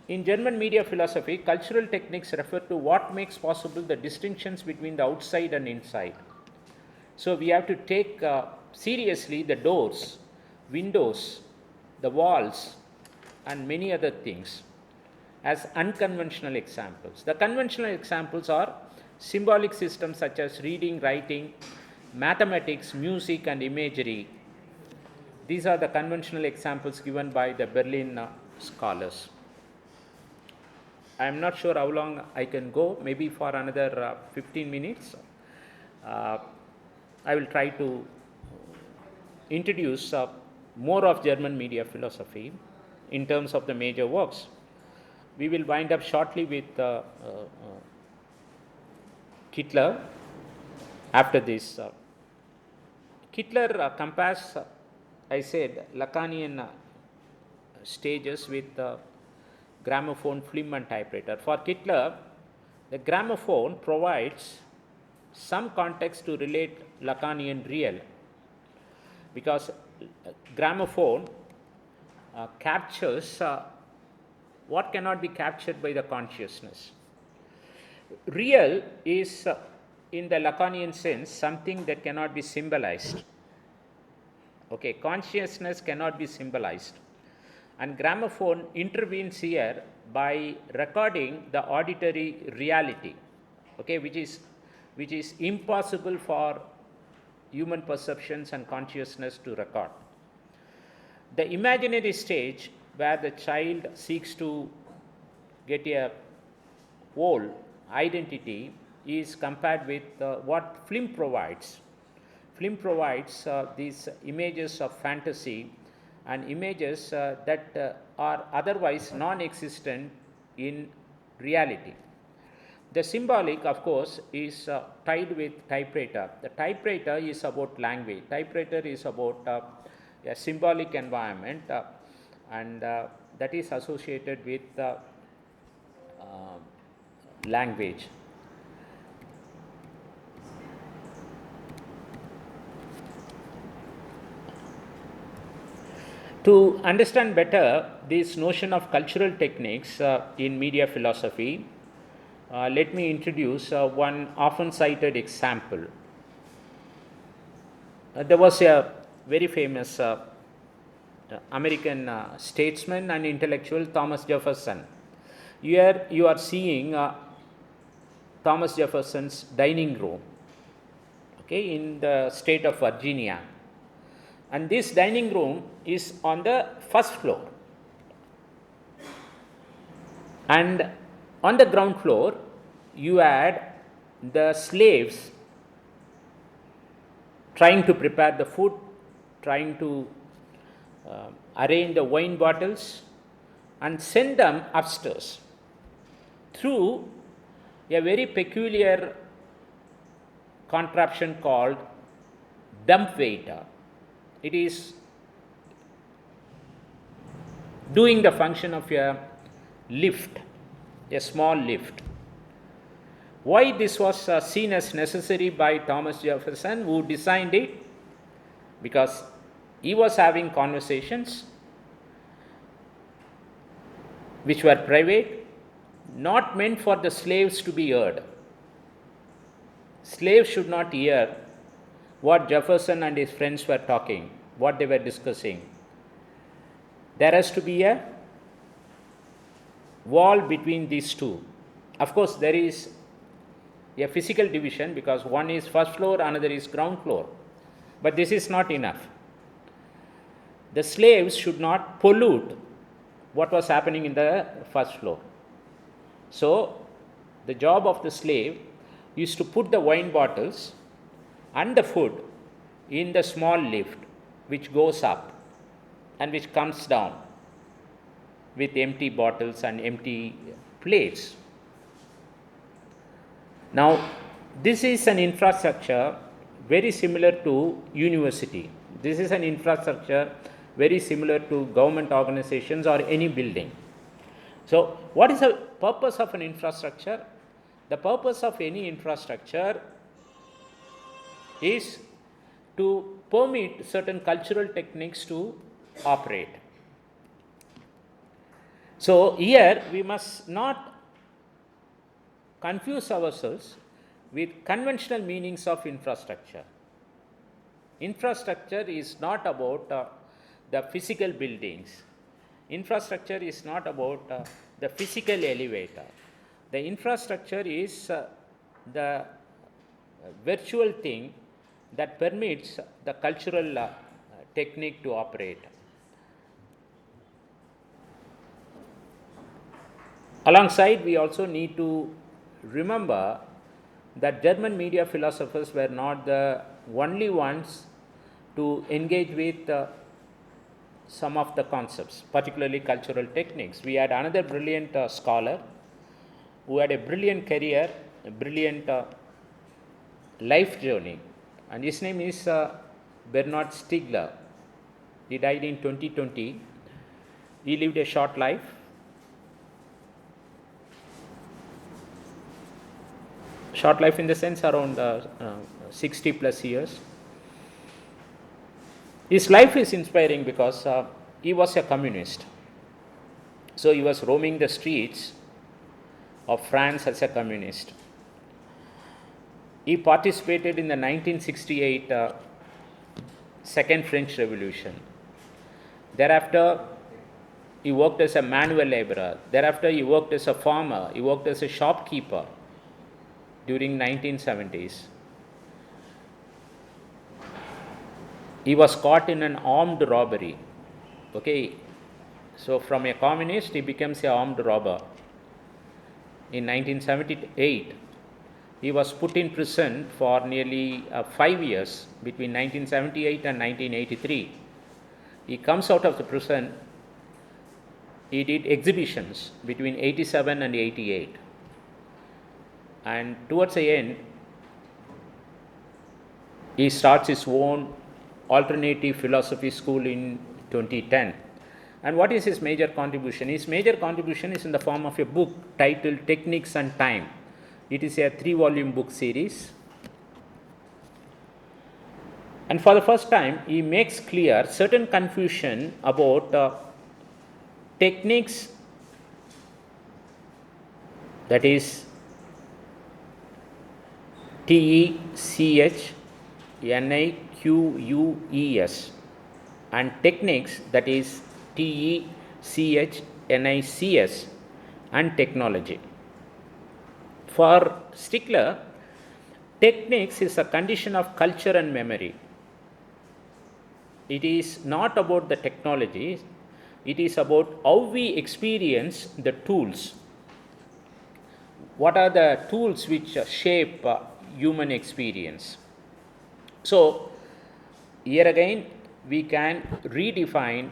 In German media philosophy, cultural techniques refer to what makes possible the distinctions between the outside and inside. So we have to take seriously the doors, windows, the walls and many other things as unconventional examples. The conventional examples are symbolic systems such as reading, writing, mathematics, music and imagery. These are the conventional examples given by the Berlin scholars. I am not sure how long I can go, maybe for another 15 minutes. I will try to introduce more of German media philosophy in terms of the major works. We will wind up shortly with Hitler after this. Hitler compares, I said, Lacanian stages with gramophone, film and typewriter. For Hitler, the gramophone provides some context to relate Lacanian real, because gramophone captures what cannot be captured by the consciousness. Real is in the Lacanian sense, something that cannot be symbolized. Okay, consciousness cannot be symbolized. And gramophone intervenes here by recording the auditory reality, okay, which is impossible for human perceptions and consciousness to record. The imaginary stage where the child seeks to get a whole identity is compared with what film provides. Film provides these images of fantasy and images that are otherwise non-existent in reality. The symbolic, of course, is tied with typewriter. The typewriter is about language. Typewriter is about a symbolic environment, and that is associated with language. To understand better this notion of cultural techniques in media philosophy, let me introduce one often cited example. There was a very famous American statesman and intellectual, Thomas Jefferson. Here you are seeing Thomas Jefferson's dining room, okay, in the state of Virginia. And this dining room is on the first floor. And on the ground floor, you had the slaves trying to prepare the food, trying to arrange the wine bottles and send them upstairs through a very peculiar contraption called dumbwaiter. It is doing the function of a lift, a small lift. Why this was seen as necessary by Thomas Jefferson, who designed it? Because he was having conversations which were private, not meant for the slaves to be heard. Slaves should not hear what Jefferson and his friends were talking, what they were discussing. There has to be a wall between these two. Of course, there is a physical division because one is first floor, another is ground floor. But this is not enough. The slaves should not pollute what was happening in the first floor. So, the job of the slave is to put the wine bottles and the food in the small lift which goes up and which comes down with empty bottles and empty plates. Now, this is an infrastructure very similar to university. This is an infrastructure very similar to government organizations or any building. So, what is the purpose of an infrastructure? The purpose of any infrastructure is to permit certain cultural techniques to operate. So, here we must not confuse ourselves with conventional meanings of infrastructure. Infrastructure is not about the physical buildings. Infrastructure is not about the physical elevator. The infrastructure is the virtual thing that permits the cultural technique to operate. Alongside, we also need to remember that German media philosophers were not the only ones to engage with some of the concepts, particularly cultural techniques. We had another brilliant scholar who had a brilliant career, a brilliant life journey, and his name is Bernhard Stiegler. He died in 2020. He lived a short life. Short life in the sense around 60 plus years. His life is inspiring because he was a communist. So he was roaming the streets of France as a communist. He participated in the 1968 Second French Revolution. Thereafter, he worked as a manual laborer. Thereafter, he worked as a farmer. He worked as a shopkeeper during 1970s. He was caught in an armed robbery. Okay, so from a communist, he becomes an armed robber. In 1978, he was put in prison for nearly 5 years between 1978 and 1983. He comes out of the prison. He did exhibitions between 87 and 88. And towards the end, he starts his own alternative philosophy school in 2010. And what is his major contribution? His major contribution is in the form of a book titled Techniques and Time. It is a 3-volume book series. And for the first time, he makes clear certain confusion about techniques, that is TECHNIQUES, and techniques, that is TECHNICS, and technology. For Stickler, techniques is a condition of culture and memory. It is not about the technology, it is about how we experience the tools. What are the tools which shape human experience? So, here again, we can redefine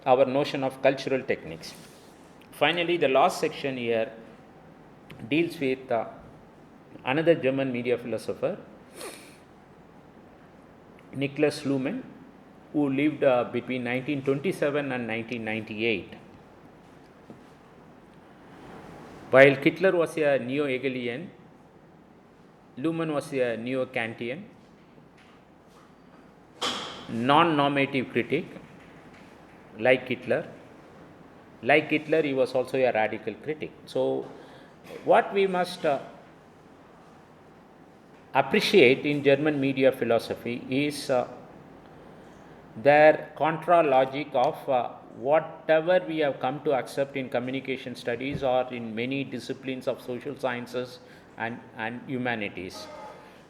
our notion of cultural techniques. Finally, the last section here deals with another German media philosopher, Niklas Luhmann, who lived between 1927 and 1998. While Hitler was a neo-Hegelian, Luhmann was a neo-Kantian, non-normative critic, like Hitler. Like Hitler, he was also a radical critic. So, what we must appreciate in German media philosophy is their contra logic of whatever we have come to accept in communication studies or in many disciplines of social sciences and humanities,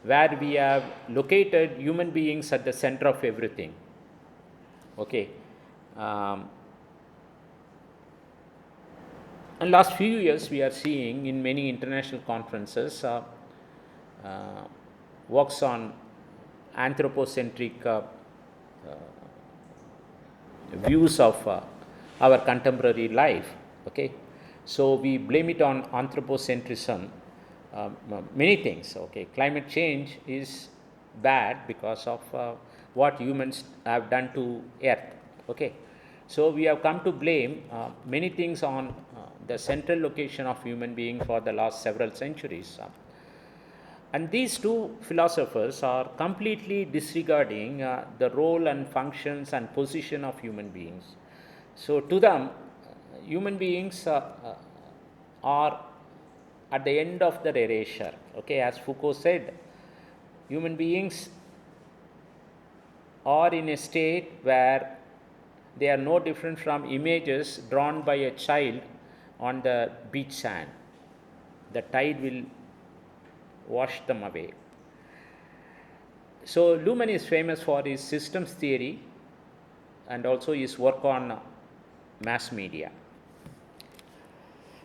where we have located human beings at the center of everything. Okay. In last few years, we are seeing in many international conferences works on anthropocentric views of our contemporary life. Okay, so we blame it on anthropocentrism. Many things. Okay, climate change is bad because of what humans have done to Earth. Okay, so we have come to blame many things on the central location of human being for the last several centuries. And these two philosophers are completely disregarding the role and functions and position of human beings. So to them, human beings are at the end of their erasure. Okay, as Foucault said, human beings are in a state where they are no different from images drawn by a child on the beach sand. The tide will wash them away. So Luhmann is famous for his systems theory and also his work on mass media.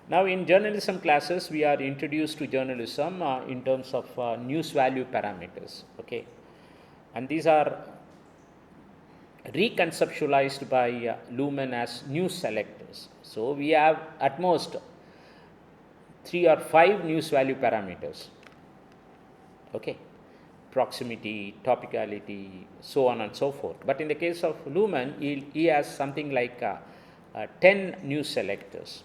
Now in journalism classes, we are introduced to journalism in terms of news value parameters. Okay, and these are reconceptualized by Luhmann as news selectors. So we have at most 3 or 5 news value parameters. Okay, proximity, topicality, so on and so forth. But in the case of Luhmann, he has something like 10 news selectors.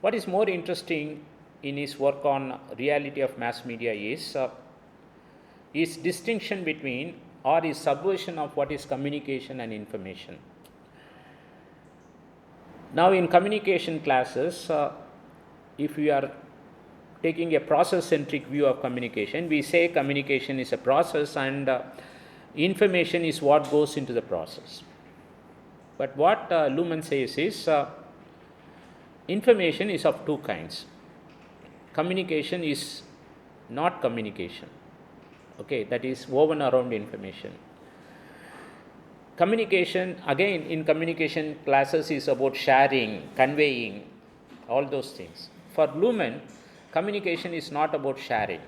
What is more interesting in his work on reality of mass media is his distinction between or his subversion of what is communication and information. Now in communication classes, if we are taking a process-centric view of communication, we say communication is a process and information is what goes into the process. But what Luhmann says is information is of two kinds. Communication is not communication. Okay, that is woven around information. Communication, again, in communication classes is about sharing, conveying, all those things. For Luhmann, communication is not about sharing,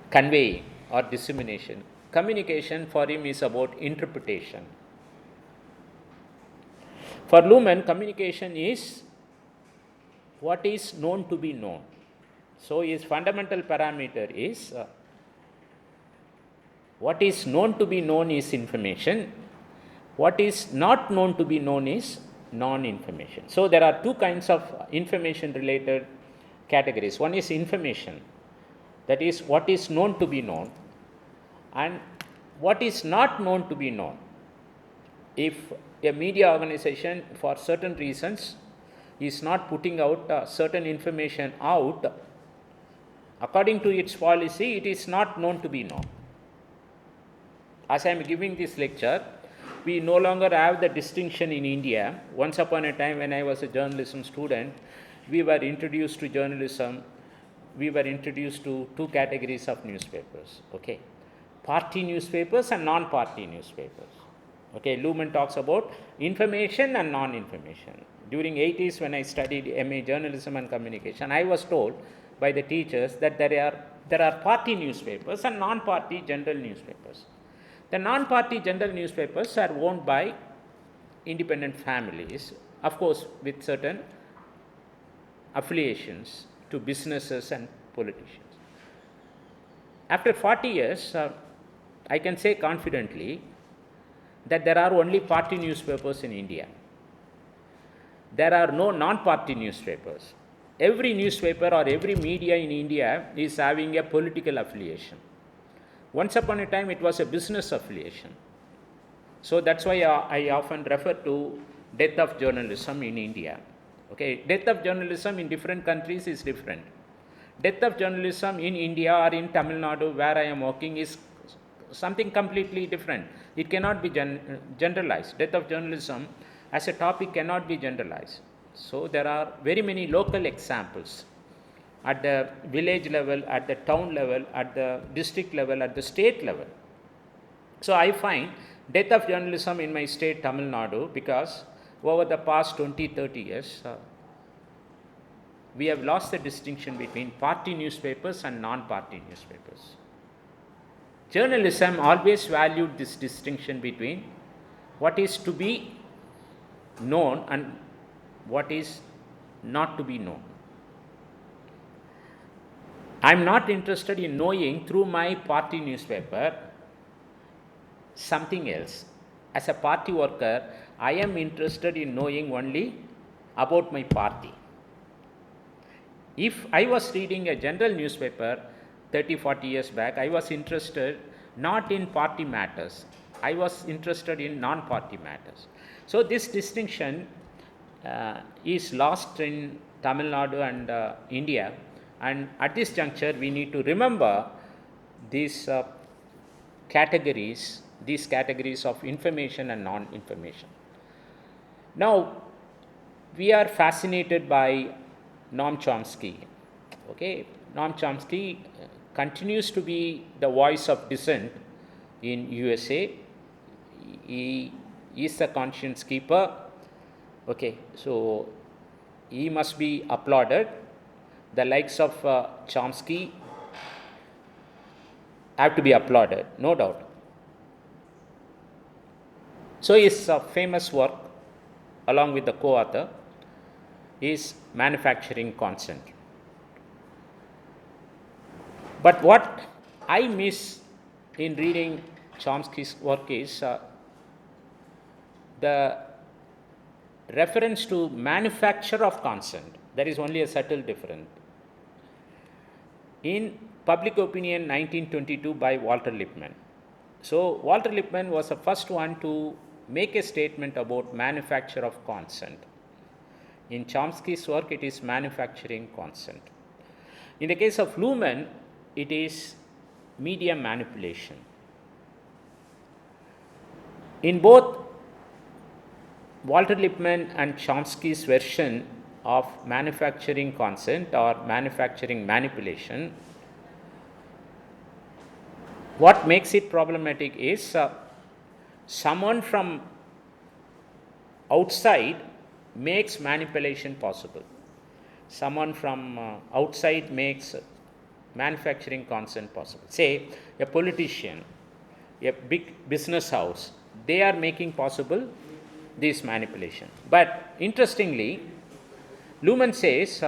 conveying, or dissemination. Communication for him is about interpretation. For Luhmann, communication is what is known to be known. So his fundamental parameter is what is known to be known is information. What is not known to be known is non-information. So there are two kinds of information related categories. One is information, that is what is known to be known, and what is not known to be known. If a media organization for certain reasons is not putting out certain information out, according to its policy, it is not known to be known. As I am giving this lecture, we no longer have the distinction in India. Once upon a time, when I was a journalism student, we were introduced to journalism. We were introduced to two categories of newspapers. Okay, party newspapers and non-party newspapers. Okay, Luhmann talks about information and non-information. During 80s, when I studied MA Journalism and Communication, I was told by the teachers that there are party newspapers and non-party general newspapers. The non-party general newspapers are owned by independent families, of course, with certain affiliations to businesses and politicians. After 40 years, I can say confidently that there are only party newspapers in India. There are no non-party newspapers. Every newspaper or every media in India is having a political affiliation. Once upon a time, it was a business affiliation. So that's why I often refer to death of journalism in India. Okay, death of journalism in different countries is different. Death of journalism in India or in Tamil Nadu, where I am working, is something completely different. It cannot be generalized. Death of journalism as a topic cannot be generalized. So there are very many local examples at the village level, at the town level, at the district level, at the state level. So I find death of journalism in my state, Tamil Nadu, because over the past 20-30 years, we have lost the distinction between party newspapers and non-party newspapers. Journalism always valued this distinction between what is to be known and what is not to be known. I am not interested in knowing through my party newspaper something else. As a party worker, I am interested in knowing only about my party. If I was reading a general newspaper 30-40 years back, I was interested not in party matters. I was interested in non-party matters. So this distinction is lost in Tamil Nadu and India. And at this juncture, we need to remember these categories of information and non-information. Now, we are fascinated by Noam Chomsky. Okay, Noam Chomsky continues to be the voice of dissent in USA. He is a conscience keeper. Okay, so he must be applauded. The likes of Chomsky have to be applauded, no doubt. So his famous work, along with the co-author, is Manufacturing Consent. But what I miss in reading Chomsky's work is the reference to manufacture of consent. There is only a subtle difference. In Public Opinion 1922 by Walter Lippmann. So Walter Lippmann was the first one to make a statement about manufacture of consent. In Chomsky's work, it is manufacturing consent. In the case of Luhmann, it is media manipulation. In both Walter Lippmann and Chomsky's version of manufacturing consent or manufacturing manipulation, what makes it problematic is someone from outside makes manipulation possible. Someone from outside makes manufacturing consent possible. Say a politician, a big business house, they are making possible this manipulation. But interestingly, Luhmann says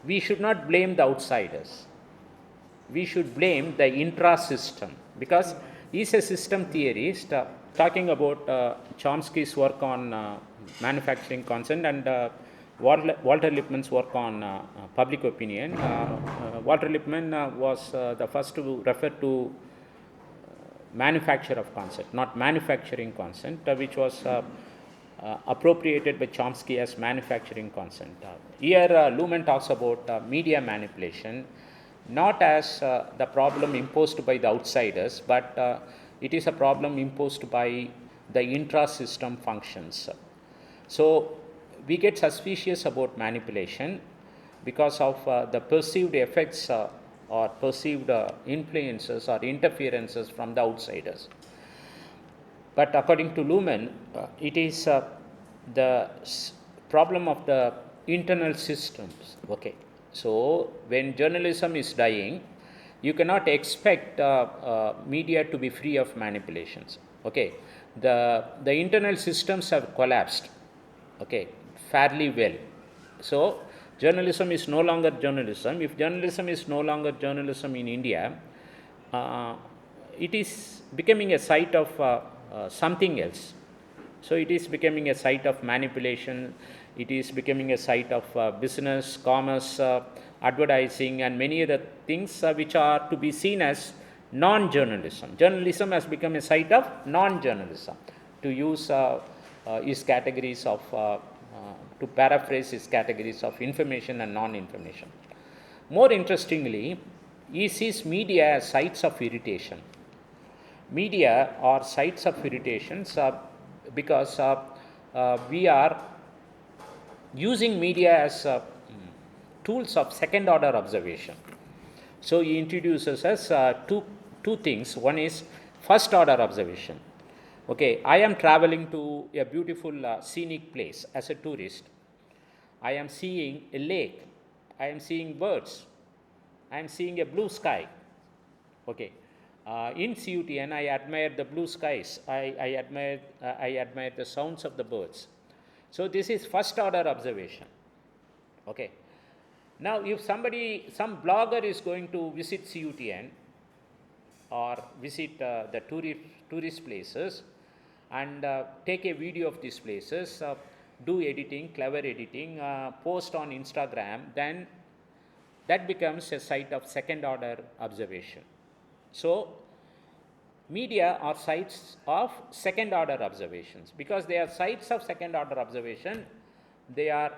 we should not blame the outsiders. We should blame the intra-system, because he is a system theorist talking about Chomsky's work on manufacturing consent and Walter Lippmann's work on public opinion. Walter Lippmann was the first to refer to manufacture of consent, not manufacturing consent, which was appropriated by Chomsky as manufacturing consent. Here Luhmann talks about media manipulation, not as the problem imposed by the outsiders, but it is a problem imposed by the intra-system functions. So we get suspicious about manipulation because of the perceived effects or perceived influences or interferences from the outsiders. But according to Luhmann, it is the problem of the internal systems. Okay. So when journalism is dying, you cannot expect media to be free of manipulations. Okay. The internal systems have collapsed. Okay, fairly well. So journalism is no longer journalism. If journalism is no longer journalism in India, it is becoming a site of something else. So it is becoming a site of manipulation. It is becoming a site of business, commerce, advertising, and many other things which are to be seen as non-journalism. Journalism has become a site of non-journalism. To use his categories of, to paraphrase his categories of information and non-information. More interestingly, he sees media as sites of irritation. Media are sites of irritations because we are using media as tools of second order observation. So he introduces us two things. One is first order observation. Okay, I am traveling to a beautiful scenic place as a tourist. I am seeing a lake. I am seeing birds. I am seeing a blue sky. Okay, in CUTN, I admire the blue skies. I admire the sounds of the birds. So this is first order observation. Okay. Now, if some blogger is going to visit CUTN or visit the tourist places and take a video of these places, do editing, clever editing, post on Instagram, then that becomes a site of second order observation. So media are sites of second order observations. Because they are sites of second order observation, they are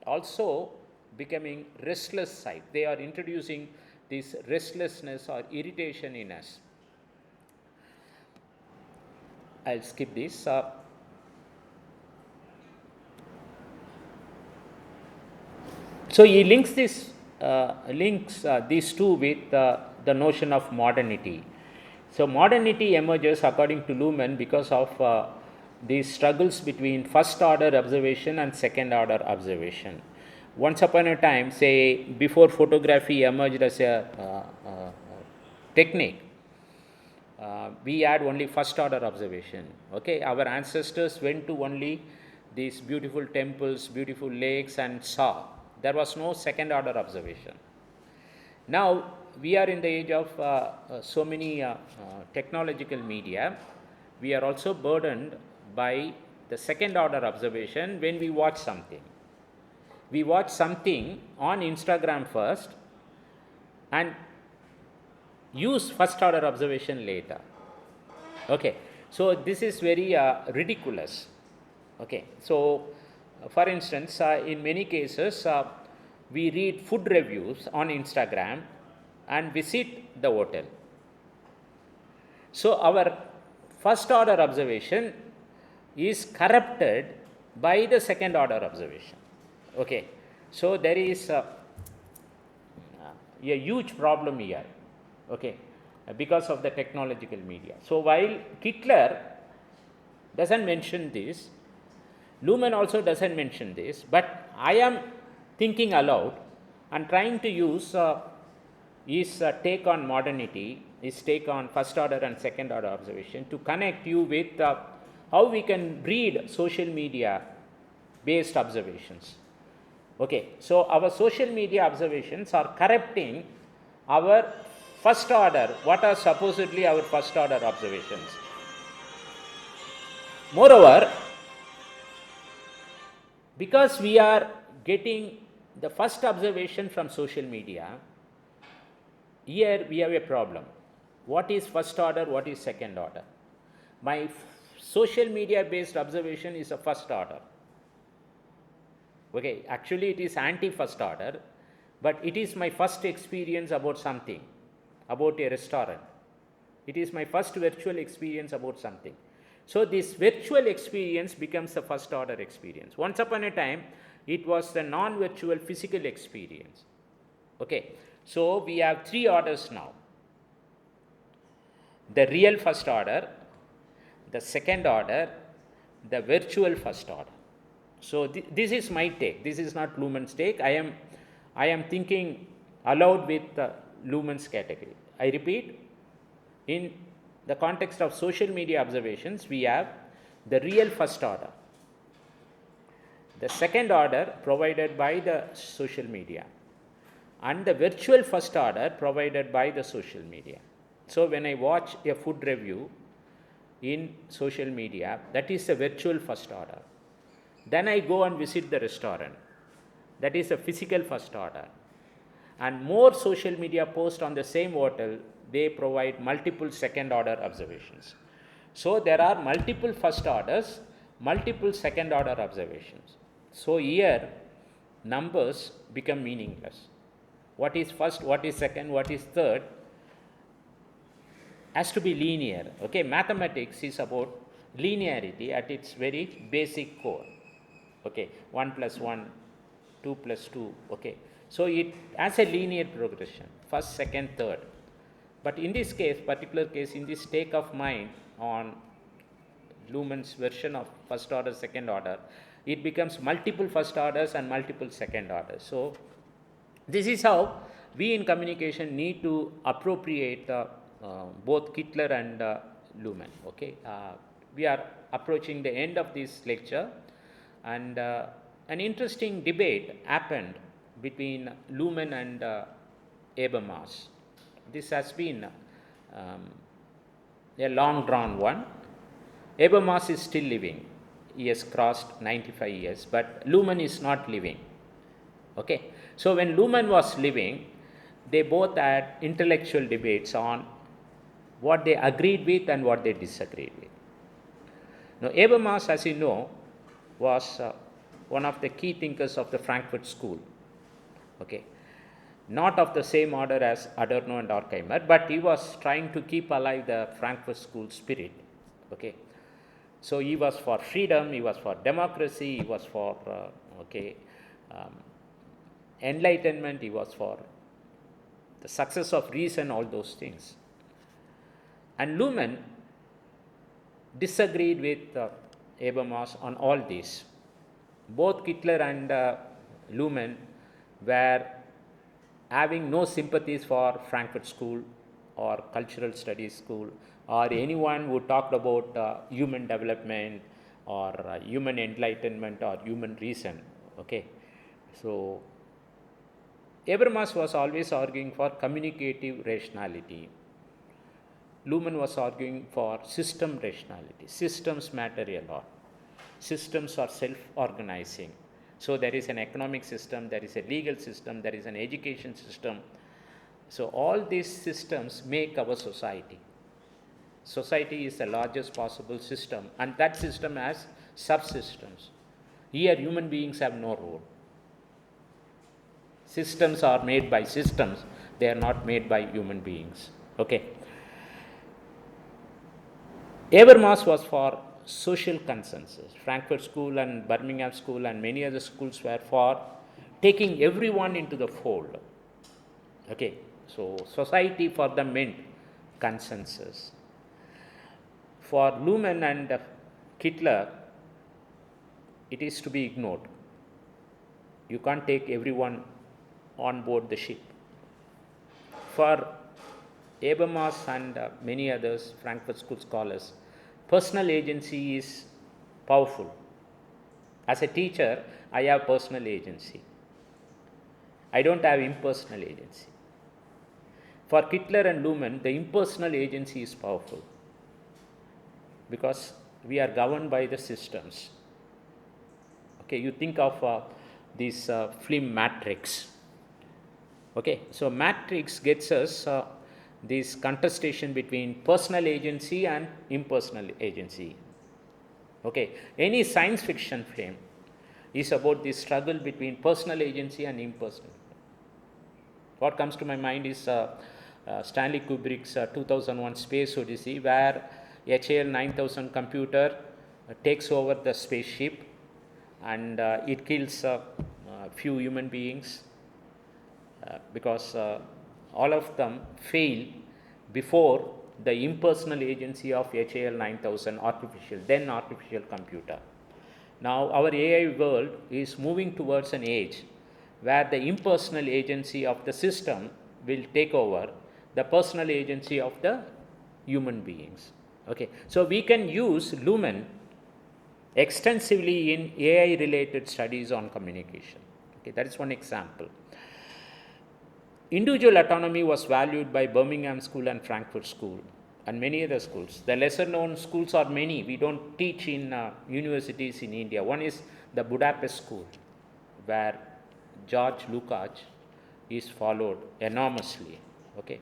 also becoming restless site. They are introducing this restlessness or irritation in us. I'll skip this. So he links these two with the notion of modernity. So modernity emerges according to Luhmann because of these struggles between first order observation and second order observation. Once upon a time, say before photography emerged as a technique, we had only first order observation. Okay, our ancestors went to only these beautiful temples, beautiful lakes, and saw. There was no second order observation. Now we are in the age of so many technological media. We are also burdened by the second order observation when we watch something. We watch something on Instagram first and use first order observation later. Okay, so this is very ridiculous. Okay, so For instance, in many cases, we read food reviews on Instagram and visit the hotel. So our first order observation is corrupted by the second order observation. Okay, so there is a huge problem here. Okay, because of the technological media. So while Hitler doesn't mention this, Luhmann also doesn't mention this, but I am thinking aloud and trying to use his take on modernity, his take on first order and second order observation to connect you with how we can read social media based observations. Okay, so our social media observations are corrupting our first order, what are supposedly our first order observations. Moreover, because we are getting the first observation from social media, here we have a problem. What is first order, what is second order? My social media based observation is a first order. Okay, actually it is anti first order, but it is my first experience about something, about a restaurant. It is my first virtual experience about something. So this virtual experience becomes the first order experience. Once upon a time, it was the non-virtual physical experience. Okay, so we have three orders now. The real first order, the second order, the virtual first order. So this is my take. This is not Luhmann's take. I am thinking aloud with Luhmann's category. I repeat, in the context of social media observations, we have the real first order, the second order provided by the social media, and the virtual first order provided by the social media. So when I watch a food review in social media, that is a virtual first order. Then I go and visit the restaurant, that is a physical first order. And more social media posts on the same hotel, they provide multiple second order observations. So there are multiple first orders, multiple second order observations. So here numbers become meaningless. What is first, what is second, what is third has to be linear. Okay, mathematics is about linearity at its very basic core. Okay, 1 plus 1, 2 plus 2. Okay, so it has a linear progression, first, second, third. But in this case, particular case, in this take of mind on Luhmann's version of first order, second order, it becomes multiple first orders and multiple second orders. So this is how we in communication need to appropriate both Hitler and Luhmann. Okay, we are approaching the end of this lecture, and an interesting debate happened between Luhmann and Habermas. This has been a long drawn one. Habermas is still living. He has crossed 95 years, but Luhmann is not living. Okay, so when Luhmann was living, they both had intellectual debates on what they agreed with and what they disagreed with. Now, Habermas, as you know, was one of the key thinkers of the Frankfurt School. Okay, not of the same order as Adorno and Horkheimer, but he was trying to keep alive the Frankfurt School spirit. Okay, so he was for freedom, he was for democracy, he was for enlightenment, he was for the success of reason, all those things. And Luhmann disagreed with Habermas on all these. Both Hitler and Luhmann were having no sympathies for Frankfurt School or cultural studies school or anyone who talked about human development or human enlightenment or human reason. Okay, so Habermas was always arguing for communicative rationality. Luhmann was arguing for system rationality. Systems matter a lot. Systems are self-organizing. So there is an economic system, there is a legal system, there is an education system. So all these systems make our society. Society is the largest possible system, and that system has subsystems. Here, human beings have no role. Systems are made by systems, they are not made by human beings. Okay. Habermas was for social consensus. Frankfurt School and Birmingham School and many other schools were for taking everyone into the fold. Okay, so society for them meant consensus. For Luhmann and Kittler, it is to be ignored. You can't take everyone on board the ship. For Habermas and many others, Frankfurt School scholars, personal agency is powerful. As a teacher, I have personal agency. I don't have impersonal agency. For Kittler and Luhmann, the impersonal agency is powerful because we are governed by the systems. Okay, you think of this film Matrix. Okay, so Matrix gets us this contestation between personal agency and impersonal agency. Okay, any science fiction film is about the struggle between personal agency and impersonal. What comes to my mind is Stanley Kubrick's 2001 Space Odyssey, where HAL 9000 computer takes over the spaceship and it kills a few human beings because all of them fail before the impersonal agency of HAL 9000 artificial computer. Now our AI world is moving towards an age where the impersonal agency of the system will take over the personal agency of the human beings. Okay, so we can use Luhmann extensively in AI related studies on communication. Okay, that is one example. Individual autonomy was valued by Birmingham School and Frankfurt School and many other schools. The lesser known schools are many. We don't teach in universities in India. One is the Budapest School, where George Lukács is followed enormously. Okay,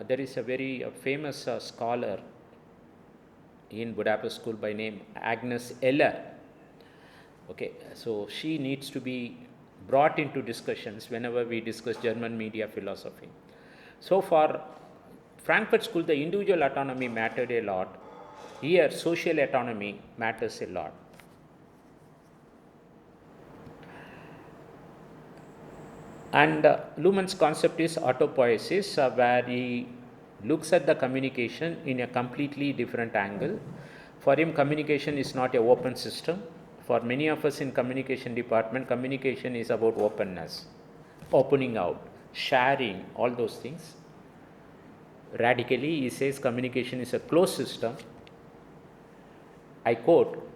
there is a very famous scholar in Budapest School by name Agnes Eller. Okay, so she needs to be brought into discussions whenever we discuss German media philosophy. So for Frankfurt School, the individual autonomy mattered a lot. Here, social autonomy matters a lot. And Luhmann's concept is autopoiesis, where he looks at the communication in a completely different angle. For him, communication is not an open system. For many of us in communication department, communication is about openness, opening out, sharing, all those things. Radically, he says communication is a closed system. I quote,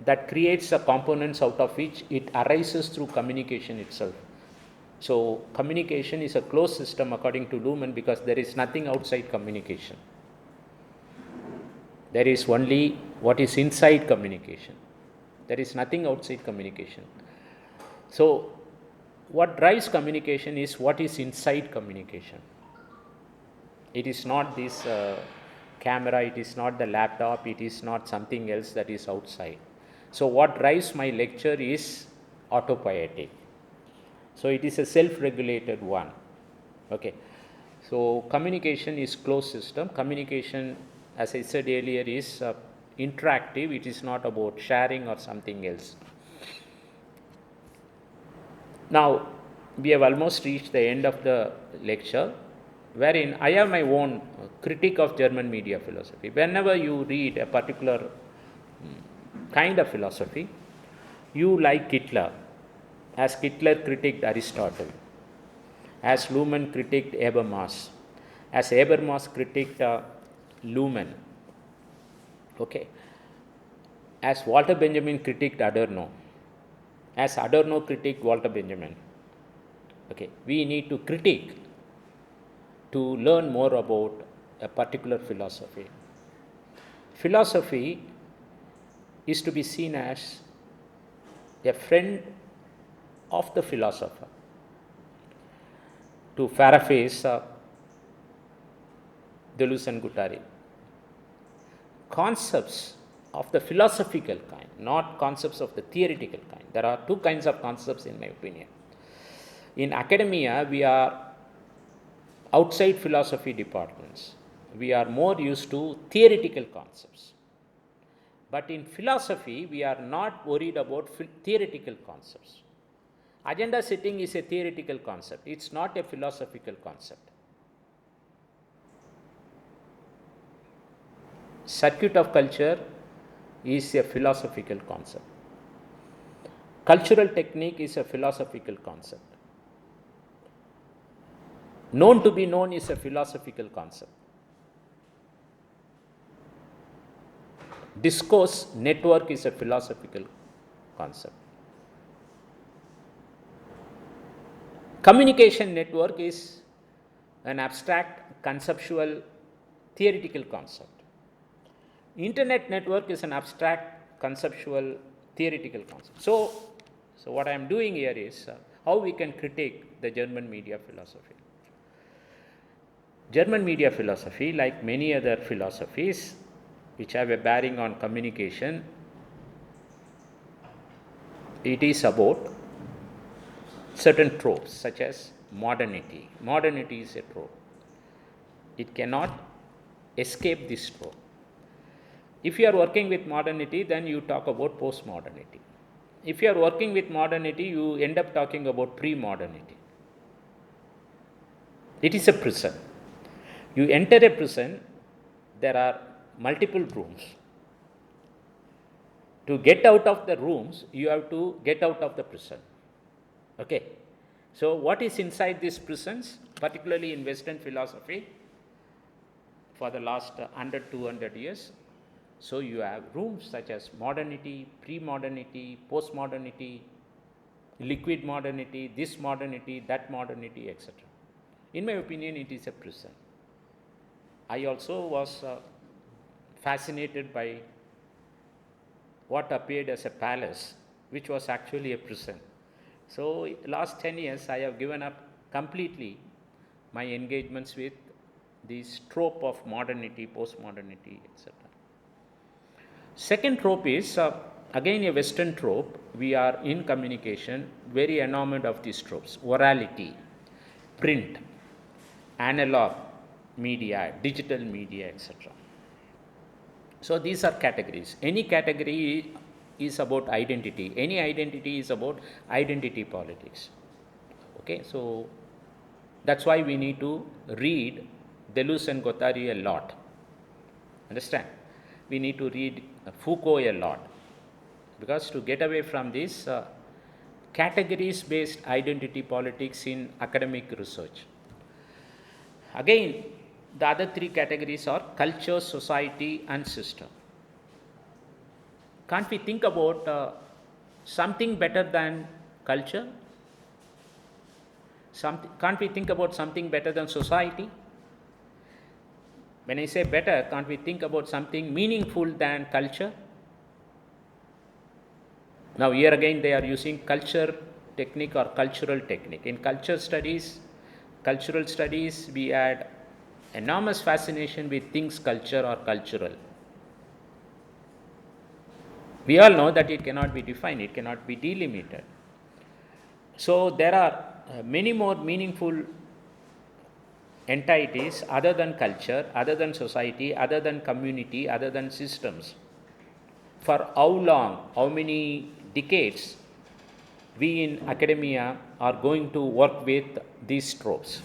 that creates the components out of which it arises through communication itself. So communication is a closed system according to Luhmann because there is nothing outside communication. There is only what is inside communication. There is nothing outside communication. So what drives communication is what is inside communication. It is not this camera, it is not the laptop, it is not something else that is outside. So what drives my lecture is autopoietic. So it is a self-regulated one. Okay. So communication is closed system. Communication, as I said earlier, is interactive. It is not about sharing or something else. Now we have almost reached the end of the lecture, wherein I have my own critique of German media philosophy. Whenever you read a particular kind of philosophy, you like Kittler, as Kittler critiqued Aristotle, as Luhmann critiqued Habermas, as Habermas critiqued Luhmann, okay, as Walter Benjamin critiqued Adorno, as Adorno critiqued Walter Benjamin. Okay, we need to critique to learn more about a particular philosophy. Philosophy is to be seen as a friend of the philosopher. To paraphrase Deleuze and Guattari, concepts of the philosophical kind, not concepts of the theoretical kind. There are two kinds of concepts, in my opinion. In academia, we are outside philosophy departments. We are more used to theoretical concepts. But in philosophy, we are not worried about theoretical concepts. Agenda setting is a theoretical concept. It's not a philosophical concept. Circuit of culture is a philosophical concept. Cultural technique is a philosophical concept. Known to be known is a philosophical concept. Discourse network is a philosophical concept. Communication network is an abstract, conceptual, theoretical concept. Internet network is an abstract, conceptual, theoretical concept. So what I am doing here is how we can critique the German media philosophy. German media philosophy, like many other philosophies which have a bearing on communication, it is about certain tropes such as modernity. Modernity is a trope. It cannot escape this trope. If you are working with modernity, then you talk about postmodernity. If you are working with modernity, you end up talking about pre-modernity. It is a prison. You enter a prison, there are multiple rooms. To get out of the rooms, you have to get out of the prison. Okay. So what is inside these prisons, particularly in Western philosophy, for the last 100, 200 years? So you have rooms such as modernity, pre-modernity, post-modernity, liquid modernity, this modernity, that modernity, etc. In my opinion, it is a prison. I also was fascinated by what appeared as a palace, which was actually a prison. So last 10 years, I have given up completely my engagements with this trope of modernity, post-modernity, etc. Second trope is, again a Western trope. We are in communication very enamored of these tropes: orality, print, analog media, digital media, etc. So these are categories. Any category is about identity. Any identity is about identity politics. Okay, so that's why we need to read Deleuze and Guattari a lot. Understand? We need to read Foucault a lot, because to get away from this categories-based identity politics in academic research. Again, the other three categories are culture, society, and system. Can't we think about something better than culture? Can't we think about something better than society? When I say better, can't we think about something meaningful than culture? Now here again they are using culture technique or cultural technique. In cultural studies, we had enormous fascination with things culture or cultural. We all know that it cannot be defined, it cannot be delimited. So there are many more meaningful entities other than culture, other than society, other than community, other than systems. For how long, how many decades we in academia are going to work with these tropes?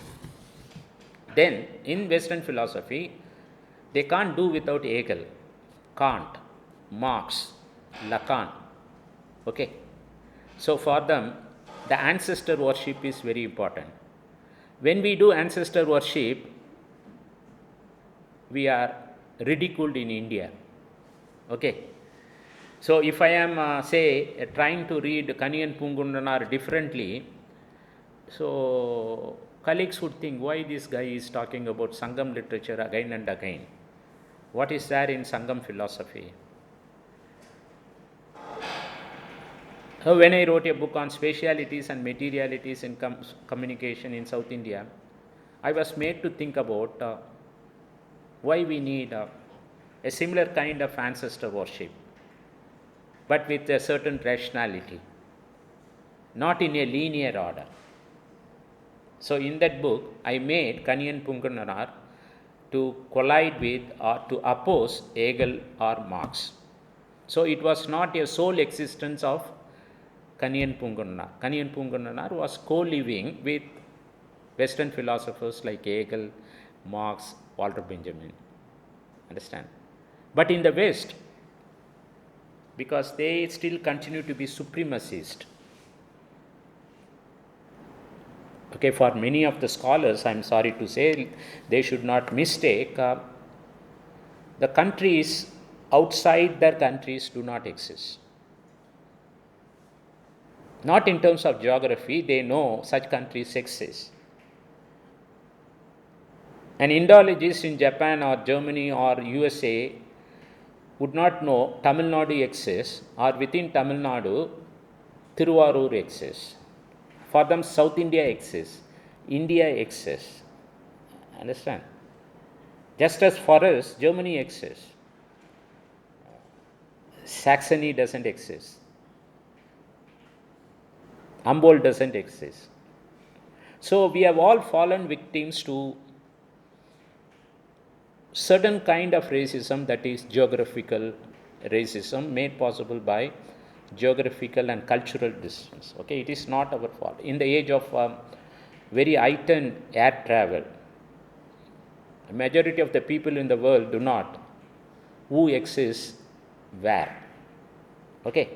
Then in Western philosophy, they can't do without Hegel, Kant, Marx, Lacan. Okay. So for them, the ancestor worship is very important. When we do ancestor worship, we are ridiculed in India. Okay. So if I am, trying to read Kaniyan Pungundanar differently, so colleagues would think, why this guy is talking about Sangam literature again and again? What is there in Sangam philosophy? So when I wrote a book on spatialities and materialities in communication in South India, I was made to think about why we need a similar kind of ancestor worship, but with a certain rationality, not in a linear order. So in that book, I made Kanyan Pungunanar to collide with or to oppose Hegel or Marx. So it was not a sole existence of Kanyan Pungunanar. Kanyan Pungunanar was co-living with Western philosophers like Hegel, Marx, Walter Benjamin. Understand? But in the West, because they still continue to be supremacist, okay, for many of the scholars, I'm sorry to say, they should not mistake, the countries outside their countries do not exist. Not in terms of geography, they know such countries exist. An Indologist in Japan or Germany or USA would not know Tamil Nadu exists, or within Tamil Nadu, Tiruvarur exists. For them, South India exists, India exists. Understand? Just as for us, Germany exists. Saxony doesn't exist. Humboldt doesn't exist. So we have all fallen victims to certain kind of racism, that is geographical racism, made possible by geographical and cultural distance. Okay, it is not our fault. In the age of very heightened air travel, a majority of the people in the world do not who exists where. Okay,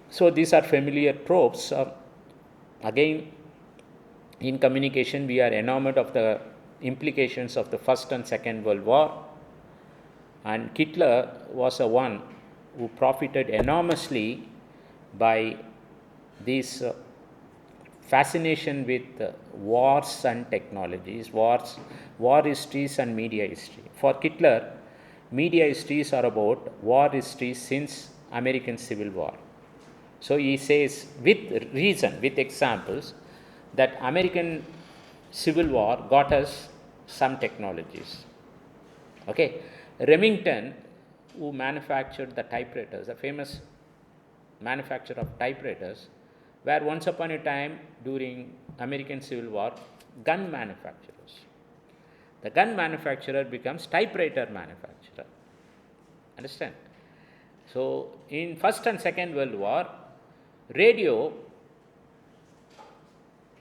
so these are familiar tropes. Again, in communication, we are enamored of the implications of the First and Second World War, and Hitler was the one who profited enormously by this fascination with wars and technologies, war histories and media history. For Hitler, media histories are about war histories since American Civil War. So he says with reason, with examples, that American Civil War got us some technologies. Okay, Remington, who manufactured the typewriters, a famous manufacturer of typewriters, were once upon a time during American Civil War gun manufacturers. The gun manufacturer becomes typewriter manufacturer. Understand? So in First and Second World War, radio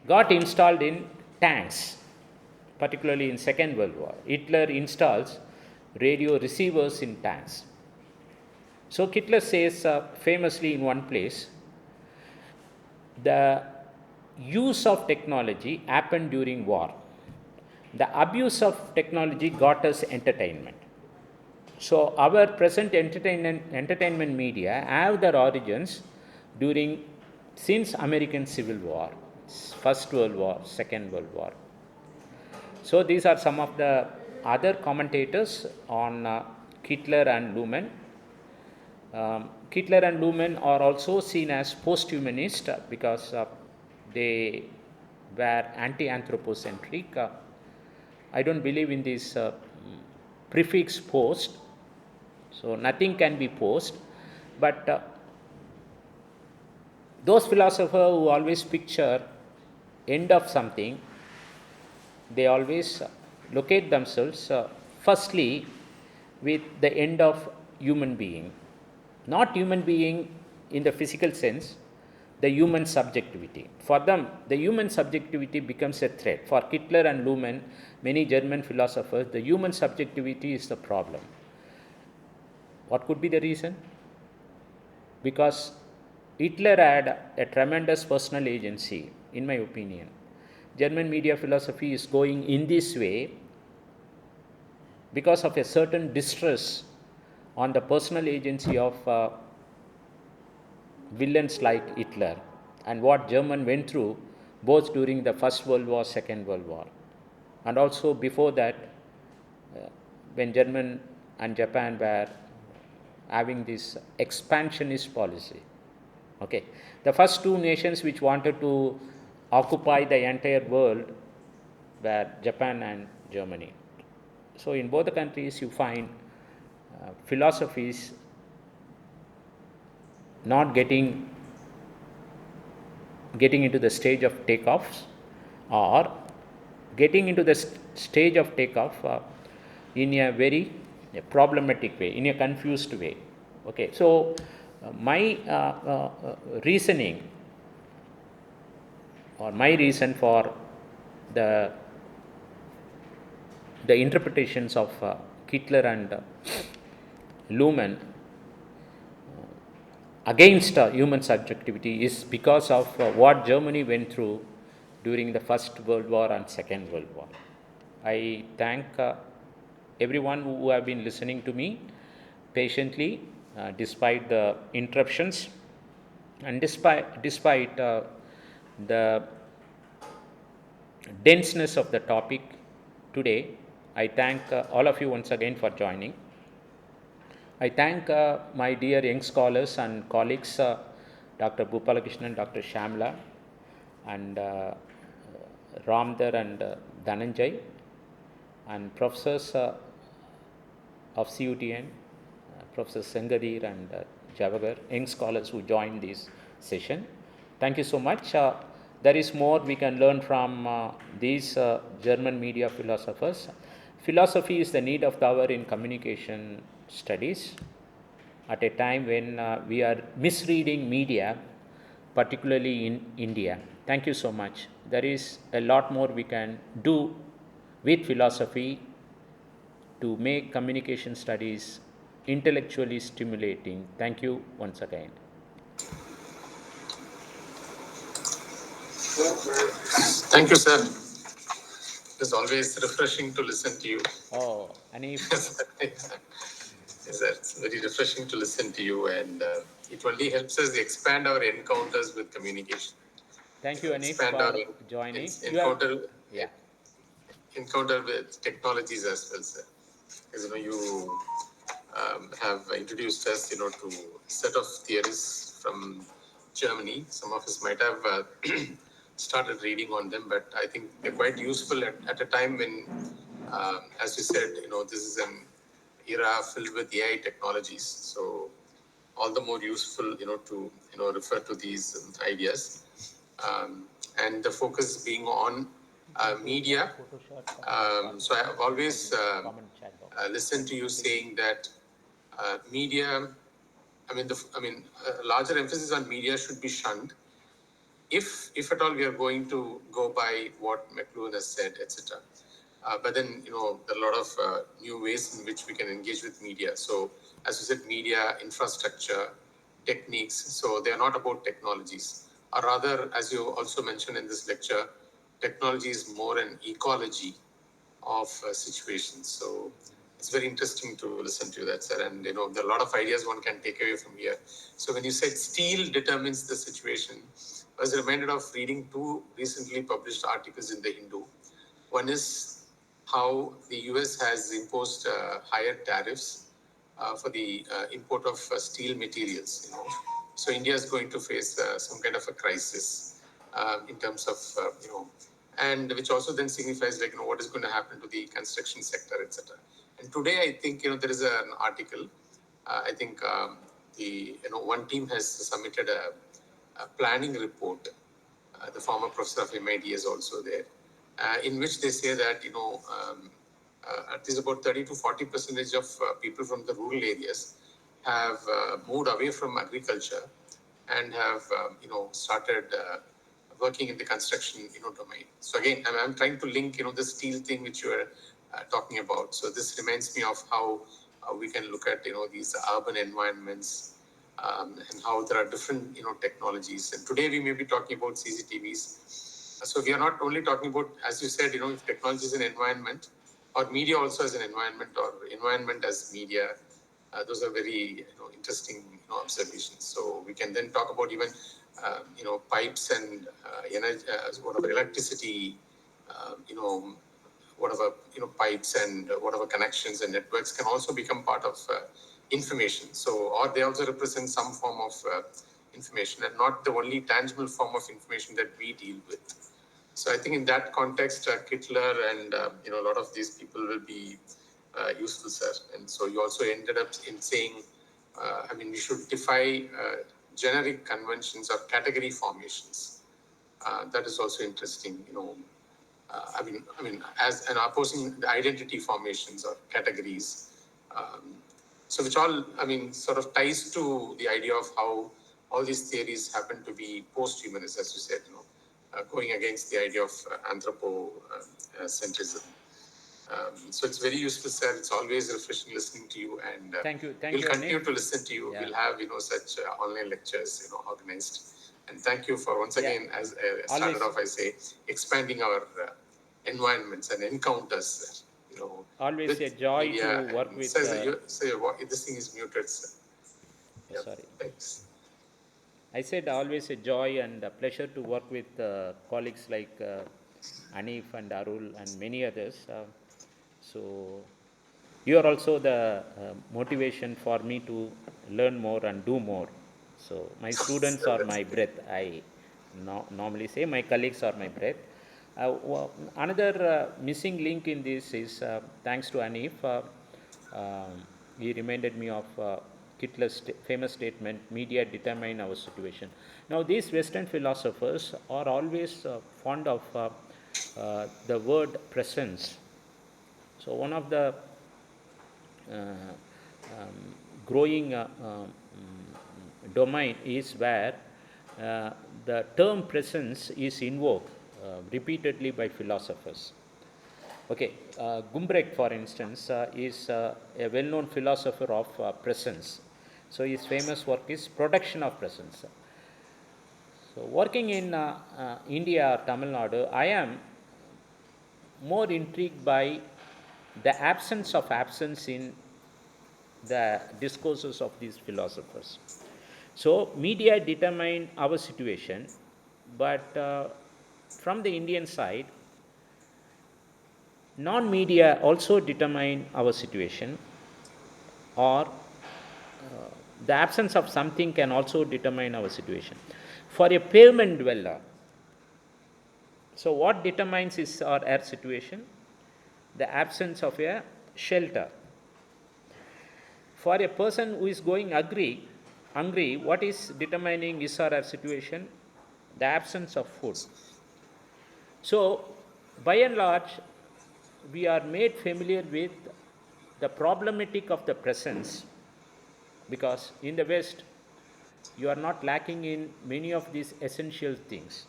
got installed in tanks, particularly in Second World War. Hitler installs radio receivers in tanks. So Hitler says famously in one place, the use of technology happened during war. The abuse of technology got us entertainment. So our present entertainment media have their origins since American Civil War, First World War, Second World War. So these are some of the other commentators on Hitler and Luhmann. Hitler and Luhmann are also seen as post-humanist because they were anti-anthropocentric. I don't believe in this prefix post, so nothing can be post, but those philosophers who always picture end of something, they always locate themselves firstly with the end of human being. Not human being in the physical sense, the human subjectivity. For them, the human subjectivity becomes a threat. For Hitler and Luhmann, many German philosophers, the human subjectivity is the problem. What could be the reason? Because Hitler had a tremendous personal agency, in my opinion. German media philosophy is going in this way because of a certain distress on the personal agency of villains like Hitler and what Germany went through both during the First World War, Second World War, and also before that when Germany and Japan were having this expansionist policy. Okay, the first two nations which wanted to occupy the entire world were Japan and Germany. So in both the countries, you find philosophies not getting into the stage of takeoffs, or getting into the stage of takeoff in a very problematic way, in a confused way. Okay, so my reasoning, or my reason for the interpretations of Kittler and Luhmann against human subjectivity is because of what Germany went through during the First World War and Second World War. I thank everyone who have been listening to me patiently despite the interruptions, and despite the denseness of the topic today. I thank all of you once again for joining. I thank my dear young scholars and colleagues, Dr. Bhupalakrishnan, Dr. Shamla, and Ramdar and Dhananjay, and professors of CUTN, Professor Sengadir and Javagar, young scholars who joined this session. Thank you so much. There is more we can learn from these German media philosophers. Philosophy is the need of the hour in communication studies at a time when we are misreading media, particularly in India. Thank you so much. There is a lot more we can do with philosophy to make communication studies intellectually stimulating. Thank you once again. Thank you, sir. It's always refreshing to listen to you. Oh, Anif. Yes, sir. It's very refreshing to listen to you, and it only helps us expand our encounters with communication. Thank you, Anif, Expand our for joining. yeah. Encounter with technologies as well, sir. As you know, you have introduced us, to a set of theories from Germany. Some of us might have started reading on them, but I think they're quite useful at a time when, as you said, this is an era filled with AI technologies. So all the more useful, to refer to these ideas, and the focus being on media. So I have always listened to you saying that media. Larger emphasis on media should be shunned if at all we are going to go by what McLuhan has said, etc. But then, there are a lot of new ways in which we can engage with media. So, as you said, media, infrastructure, techniques. So, they are not about technologies. Or rather, as you also mentioned in this lecture, technology is more an ecology of situations. So, it's very interesting to listen to that, sir. And, there are a lot of ideas one can take away from here. So, when you said steel determines the situation, I was reminded of reading two recently published articles in the Hindu. One is how the US has imposed higher tariffs for the import of steel materials. So India is going to face some kind of a crisis in terms of and which also then signifies what is going to happen to the construction sector, etc. And today I think there is an article. I think the one team has submitted a planning report. The former professor of MIT is also there, in which they say that at least about 30 to 40% of people from the rural areas have moved away from agriculture and have started working in the construction domain. So again, I'm trying to link the steel thing which you are talking about. So this reminds me of how we can look at these urban environments, and how there are different technologies. And today we may be talking about CCTVs. So we are not only talking about, as you said, if technology is an environment, or media also as an environment, or environment as media. Those are very interesting observations. So we can then talk about even pipes and energy, whatever electricity, whatever pipes and whatever connections and networks can also become part of information. So, or they also represent some form of information, and not the only tangible form of information that we deal with. So I think in that context, Kittler and a lot of these people will be useful, sir. And so you also ended up in saying, we should defy generic conventions or category formations. That is also interesting, as an opposing the identity formations or categories. So which all, sort of ties to the idea of how all these theories happen to be post-humanist, as you said, going against the idea of anthropocentrism. So it's very useful, sir. It's always refreshing listening to you, and Thank you, we'll Anil. continue to listen to you. Yeah. We'll have such online lectures organized. And thank you for once Yeah. again, as Always. started off, I say, expanding our environments and encounters. Always with a joy media. to work And with. this thing is muted, sir. Yeah, Sorry. thanks. I said always a joy and a pleasure to work with colleagues like Anif and Arul and many others. So you are also the motivation for me to learn more and do more. So my students are my breath. I normally say my colleagues are my breath. Another missing link in this is thanks to Anif. He reminded me of Hitler's famous statement, media determine our situation. Now, these Western philosophers are always fond of the word presence. So, one of the growing domain is where the term presence is invoked repeatedly by philosophers. Okay, Gumbrek, for instance, is a well-known philosopher of presence. So his famous work is Production of Presence. So working in India or Tamil Nadu, I am more intrigued by the absence of absence in the discourses of these philosophers. So media determine our situation, but from the Indian side, non-media also determine our situation, or the absence of something can also determine our situation. For a pavement dweller, so what determines his or her situation? The absence of a shelter. For a person who is going hungry, what is determining his or her situation? The absence of food. So, by and large, we are made familiar with the problematic of the presence, because in the West, you are not lacking in many of these essential things.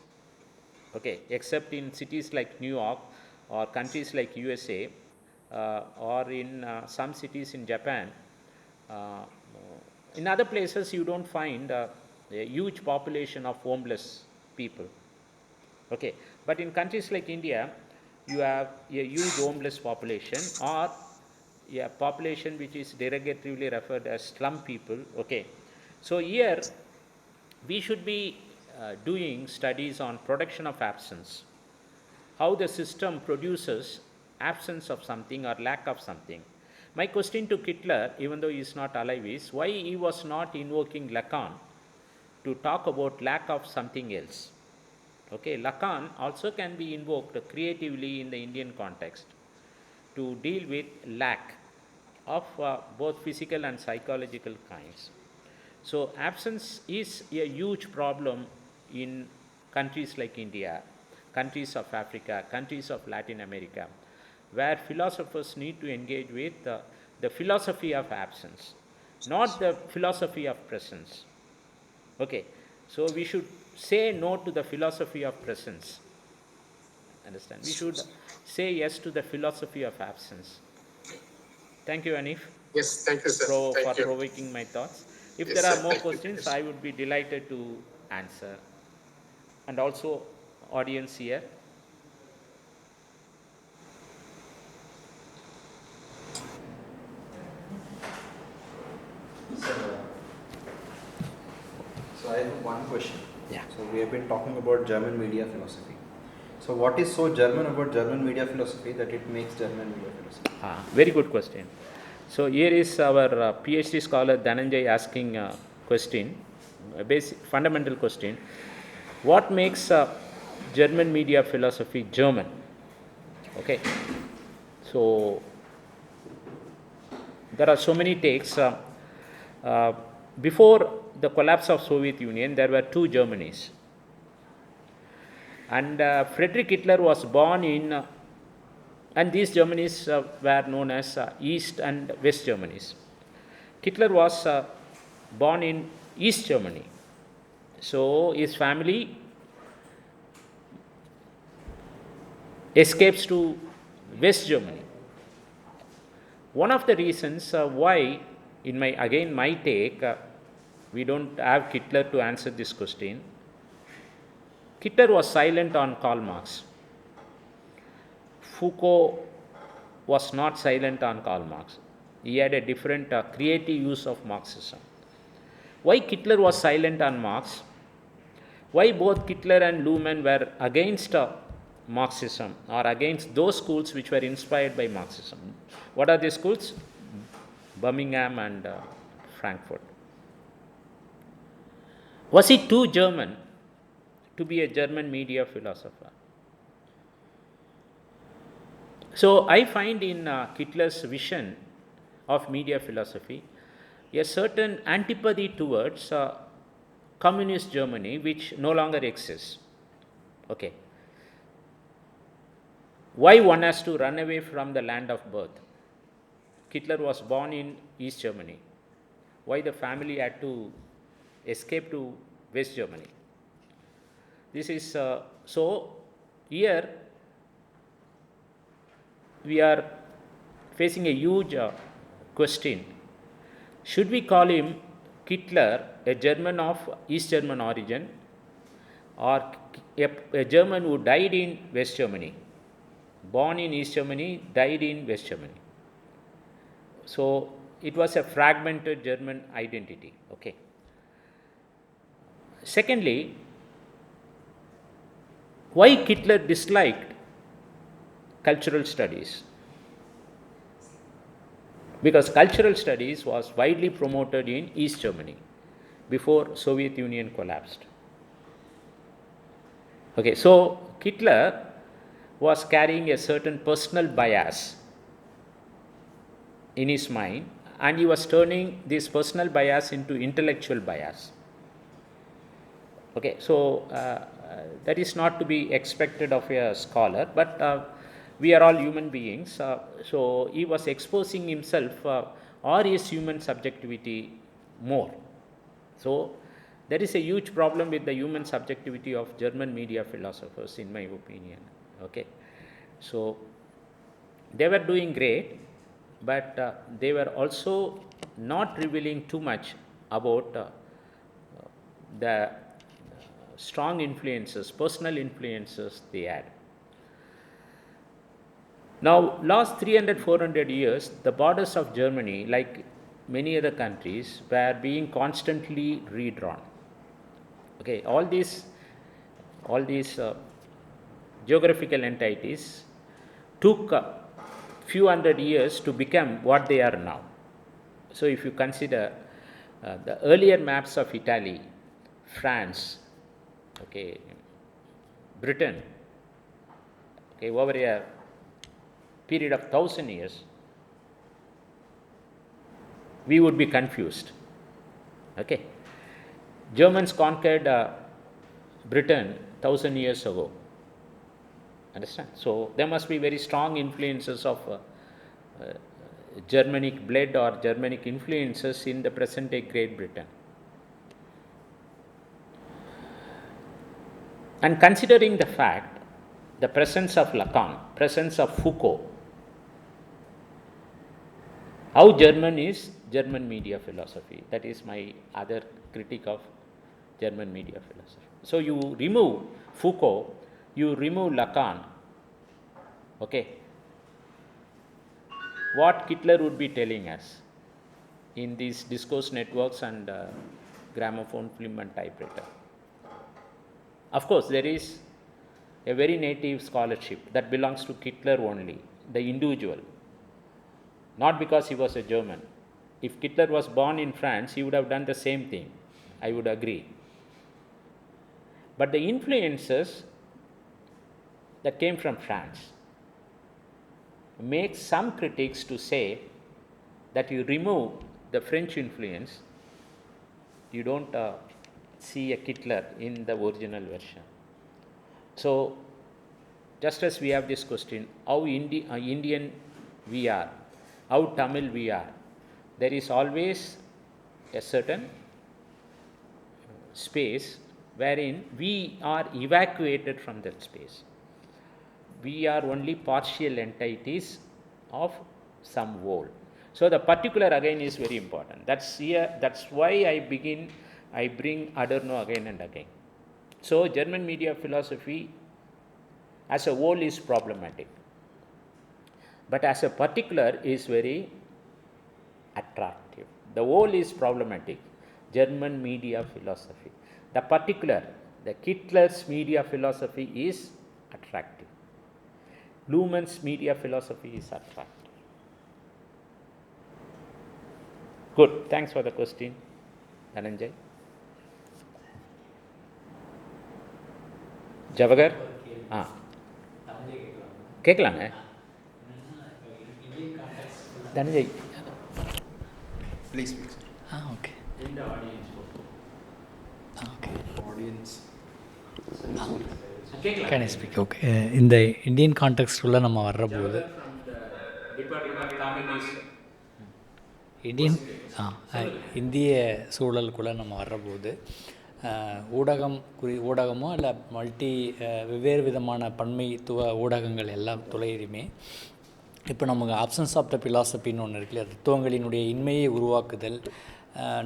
Okay, except in cities like New York or countries like USA, or in some cities in Japan. Uh, in other places, you don't find a huge population of homeless people. Okay, but in countries like India, you have a huge homeless population, or a population which is derogatively referred as slum people. Okay, so here we should be doing studies on production of absence, how the system produces absence of something or lack of something. My question to Hitler, even though he is not alive, is why he was not invoking Lacan to talk about lack of something else. Okay, Lacan also can be invoked creatively in the Indian context to deal with lack of both physical and psychological kinds. So, absence is a huge problem in countries like India, countries of Africa, countries of Latin America, where philosophers need to engage with the philosophy of absence, not the philosophy of presence. Okay, so we should say no to the philosophy of presence. Understand? We should say yes to the philosophy of absence. Thank you, Anif. Yes, thank you, sir. For Thank you. provoking my thoughts. If Yes, there are sir. more Thank you. questions, Yes. I would be delighted to answer. And also, audience here. So I have one question. Yeah. So we have been talking about German media philosophy. So what is so German about German media philosophy that it makes German media philosophy? Very good question. So here is our PhD scholar Dhananjay asking a question, a basic fundamental question. What makes German media philosophy German? Okay. So there are so many takes. Uh, Before the collapse of Soviet Union, there were two Germanys, and Friedrich Hitler was born in, and these Germanys were known as East and West Germanys. Hitler was born in East Germany, so his family escapes to West Germany. One of the reasons why, in my take, we don't have Hitler to answer this question. Hitler was silent on Karl Marx. Foucault was not silent on Karl Marx. He had a different creative use of Marxism. Why Hitler was silent on Marx? Why both Hitler and Luhmann were against Marxism, or against those schools which were inspired by Marxism? What are these schools? Birmingham and Frankfurt. Was he too German to be a German media philosopher? So I find in Hitler's vision of media philosophy a certain antipathy towards communist Germany, which no longer exists. Okay. Why one has to run away from the land of birth? Hitler was born in East Germany. Why the family had to escape to West Germany? This is so here we are facing a huge question. Should we call him Hitler a German of East German origin, or a German who died in West Germany? Born in East Germany, died in West Germany. So it was a fragmented German identity. Okay. Secondly, why Hitler disliked cultural studies? Because cultural studies was widely promoted in East Germany before Soviet Union collapsed. Okay, so Hitler was carrying a certain personal bias in his mind, and he was turning this personal bias into intellectual bias. Okay, so that is not to be expected of a scholar, but we are all human beings. So he was exposing himself or his human subjectivity more. So there is a huge problem with the human subjectivity of German media philosophers, in my opinion. Okay, so they were doing great, but they were also not revealing too much about the strong influences, personal influences they had. Now, last 300, 400 years, the borders of Germany, like many other countries, were being constantly redrawn. Okay, all these geographical entities took a few hundred years to become what they are now. So if you consider the earlier maps of Italy, France, okay, Britain, okay, over a period of 1,000 years, we would be confused. Okay, Germans conquered Britain 1,000 years ago. Understand? So there must be very strong influences of Germanic blood or Germanic influences in the present day Great Britain. And considering the fact, the presence of Lacan, presence of Foucault, how German is German media philosophy? That is my other critique of German media philosophy. So you remove Foucault, you remove Lacan, okay, what Hitler would be telling us in these discourse networks and gramophone, film and typewriter? Of course, there is a very native scholarship that belongs to Hitler only, the individual, not because he was a German. If Hitler was born in France, he would have done the same thing, I would agree. But the influences that came from France make some critics to say that you remove the French influence, you don't see a Hitler in the original version. So, just as we have this question, how Indian we are, how Tamil we are, there is always a certain space wherein we are evacuated from that space. We are only partial entities of some whole. So the particular again is very important. That's why I bring Adorno again and again. So German media philosophy as a whole is problematic, but as a particular is very attractive. The whole is problematic, German media philosophy. The particular, the Hitler's media philosophy is attractive. Luhmann's media philosophy is attractive. Good, thanks for the question, Dhananjay. Javagar? கேட்கலாங்க Dhananjay Please speak. Okay. இந்த audience Okay. Audience. கேட்கலாம் Can I speak? Okay. இந்த Indian கான்டெக்ஸ்டுள்ள நம்ம வர்றபோது Indian இந்திய சூழலுக்குள்ளே நம்ம வர்றபோது ஊடகமோ இல்லை வெவ்வேறு விதமான பன்மைத்துவ ஊடகங்கள் எல்லா துறையிலுமே இப்போ நமக்கு ஆப்சன்ஸ் ஆஃப் த ஃபிலாசபின்னு ஒன்று இருக்குல்ல, தத்துவங்களினுடைய இன்மையை உருவாக்குதல்,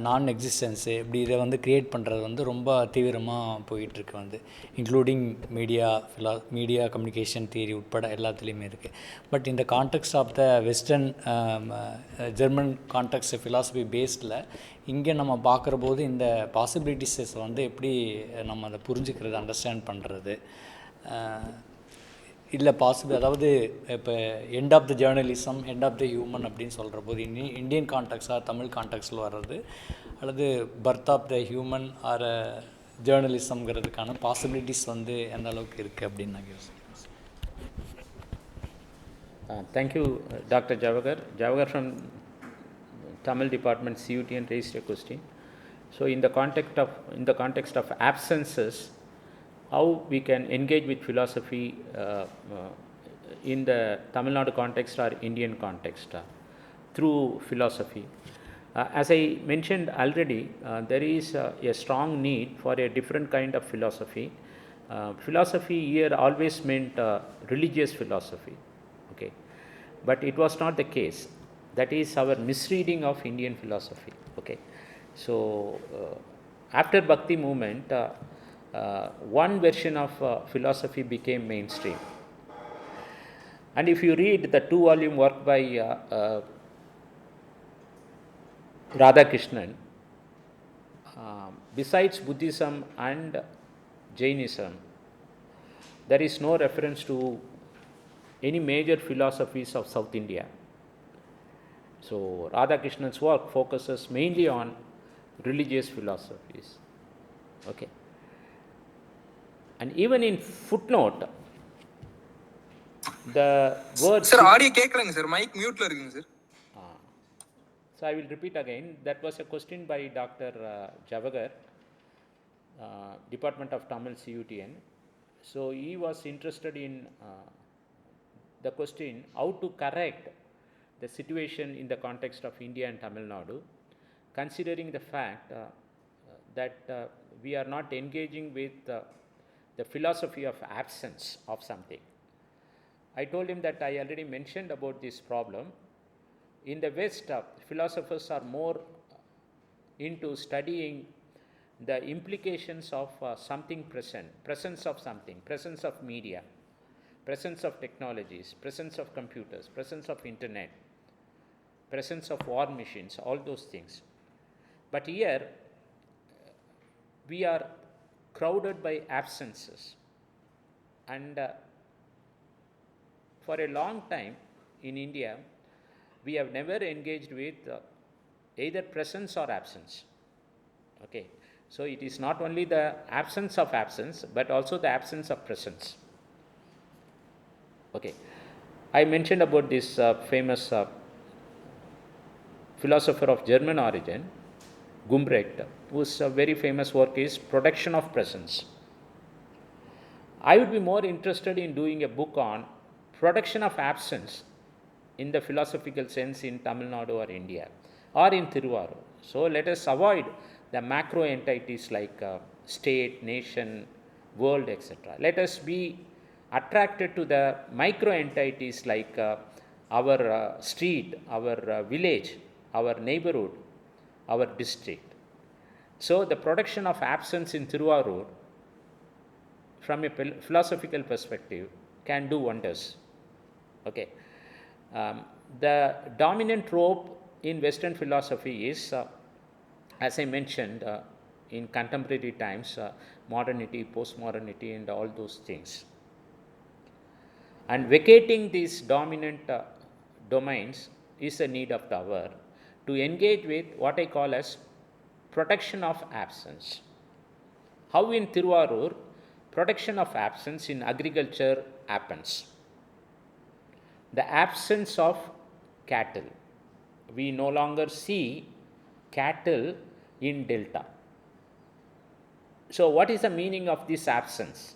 நான் எக்ஸிஸ்டன்ஸு, இப்படி இதை வந்து க்ரியேட் பண்ணுறது ரொம்ப தீவிரமாக போயிட்டுருக்கு இன்க்ளூடிங் மீடியா கம்யூனிகேஷன் தியரி உட்பட எல்லாத்துலேயுமே இருக்குது. பட் இந்த context of the western German context philosophy பேஸ்டில் இங்கே நம்ம பார்க்குற போது இந்த பாசிபிலிட்டிஸஸ் எப்படி நம்ம அதை புரிஞ்சுக்கிறது, அண்டர்ஸ்டாண்ட் பண்ணுறது இல்லை அதாவது இப்போ end of the journalism, end of the human அப்படின்னு சொல்கிற போது இந்தியன் கான்டெக்ஸ்டாக தமிழ் கான்டெக்ஸ்டில் வர்றது, அல்லது birth of the human or ஜேர்னலிசம்ங்கிறதுக்கான பாசிபிலிட்டிஸ் எந்த அளவுக்கு இருக்குது அப்படின்னு நான் யோசிக்கிறேன். Thank you doctor Jawahar from Tamil department CUTN raised a question. So in the context of absences, how we can engage with philosophy in the Tamil Nadu context or Indian context through philosophy. As I mentioned already, there is a strong need for a different kind of philosophy. Philosophy here always meant religious philosophy, okay, but it was not the case. That is our misreading of Indian philosophy, okay. So after Bhakti movement, one version of philosophy became mainstream, and if you read the 2-volume work by Radhakrishnan, besides Buddhism and Jainism, there is no reference to any major philosophies of South India. So Radhakrishnan's work focuses mainly on religious philosophies, okay. And even in footnote, the word sir audio கேக்கலங்க sir, mic mute la இருக்குங்க sir. So I will repeat again, that was a question by Dr. Javagar, Department of Tamil CUTN. So he was interested in the question how to correct the situation in the context of India and Tamil Nadu, considering the fact that we are not engaging with the philosophy of absence of something. I told him that I already mentioned about this problem. In the West, philosophers are more into studying the implications of something present, presence of something, presence of media, presence of technologies, presence of computers, presence of internet, presence of war machines, all those things. But here we are crowded by absences, and for a long time in India we have never engaged with either presence or absence, okay. So it is not only the absence of absence but also the absence of presence, okay. I mentioned about this famous philosopher of German origin, Gumbrecht, whose very famous work is Production of Presence. I would be more interested in doing a book on production of absence in the philosophical sense in Tamil Nadu or India or in Thiruvarur. So let us avoid the macro entities like state, nation, world, etc. Let us be attracted to the micro entities like our street, our village, our neighborhood, our district. So the production of absence in Thiruvarur from a philosophical perspective can do wonders. Okay. The dominant trope in Western philosophy is, as I mentioned, in contemporary times, modernity, postmodernity, and all those things. And vacating these dominant domains is a need of the hour to engage with what I call as protection of absence. How in Thiruvarur, protection of absence in agriculture happens. The absence of cattle. We no longer see cattle in delta. So what is the meaning of this absence?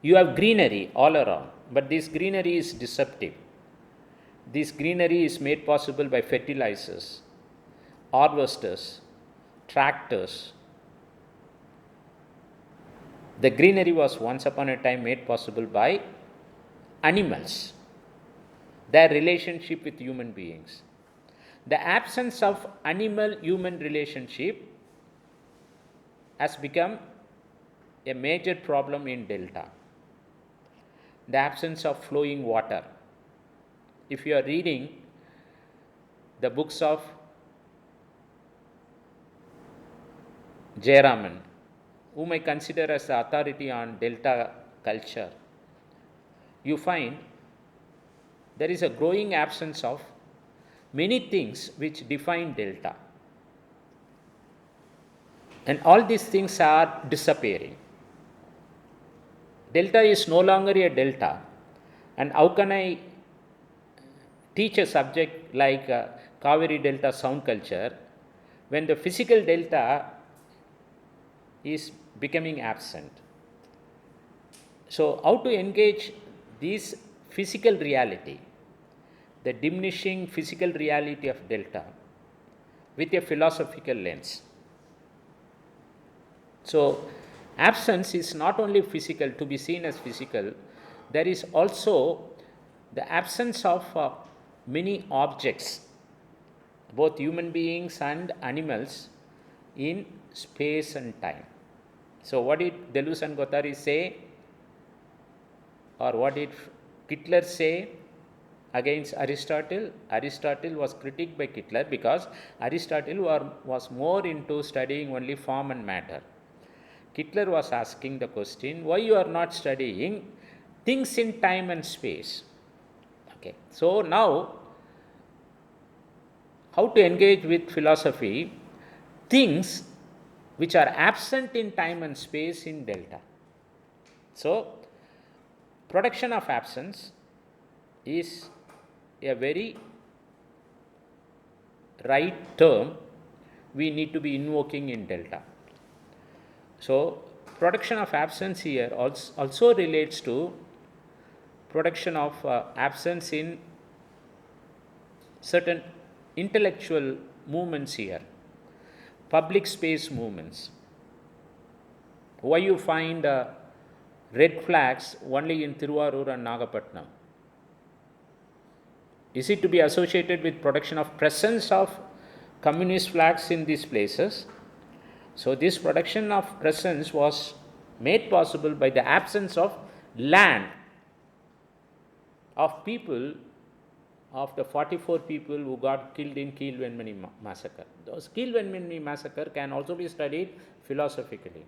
You have greenery all around, but this greenery is deceptive. This greenery is made possible by fertilizers, harvesters, tractors. The greenery was once upon a time made possible by animals, their relationship with human beings. The absence of animal-human relationship has become a major problem in delta. The absence of flowing water. If you are reading the books of Jayaraman, whom I consider as the authority on delta culture, you find there is a growing absence of many things which define delta. And all these things are disappearing. Delta is no longer a delta. And how can I teach a subject like Kaveri Delta sound culture when the physical delta is becoming absent? So how to engage this physical reality, the diminishing physical reality of delta, with a philosophical lens? So absence is not only physical, to be seen as physical, there is also the absence of many objects, both human beings and animals, in space and time. So what did Deleuze and Guattari say, or what did Kittler say against Aristotle? Aristotle was critiqued by Kittler because Aristotle was more into studying only form and matter. Kittler was asking the question, why you are not studying things in time and space? Okay. So now, how to engage with philosophy things which are absent in time and space in delta? So production of absence is a very right term we need to be invoking in delta. So production of absence here also relates to production of absence in certain intellectual movements here, public space movements. Why you find red flags only in Thiruvarur and Nagapattinam? Is it to be associated with production of presence of communist flags in these places? So this production of presence was made possible by the absence of land of people, of the 44 people who got killed in Keelvenmani massacre. Those Keelvenmani massacre can also be studied philosophically.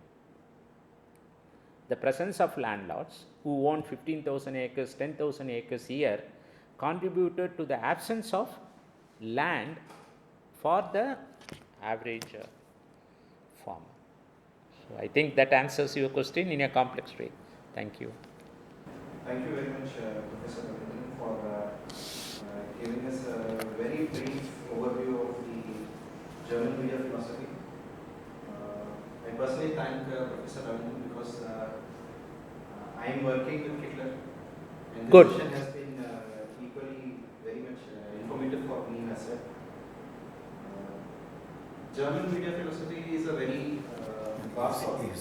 The presence of landlords who owned 15,000 acres, 10,000 acres here contributed to the absence of land for the average farmer. So I think that answers your question in a complex way. Thank you. Thank you very much, Professor Ravindran, for giving us a very brief overview of the German media philosophy. I personally thank Professor Ravindran because I am working with Hitler, and this Good. session has been equally very much informative for me as well. German media philosophy is a very vast topic.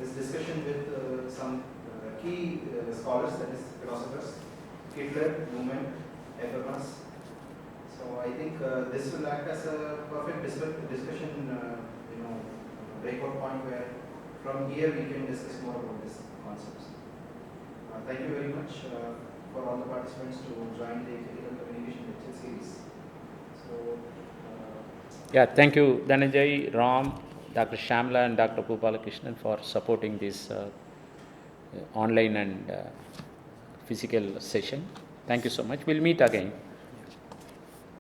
This discussion with some key scholars, that is philosophers, Hitler, Newman, Habermas. So I think this will act as a perfect discussion, breakout point where from here we can discuss more about these concepts. Thank you very much for all the participants to join the critical communication lecture series. So, Yeah, thank you, Dhananjay, Ram, Dr. Shamla, and Dr. Gopalakrishnan for supporting this online and physical session. Thank you so much. We'll meet again.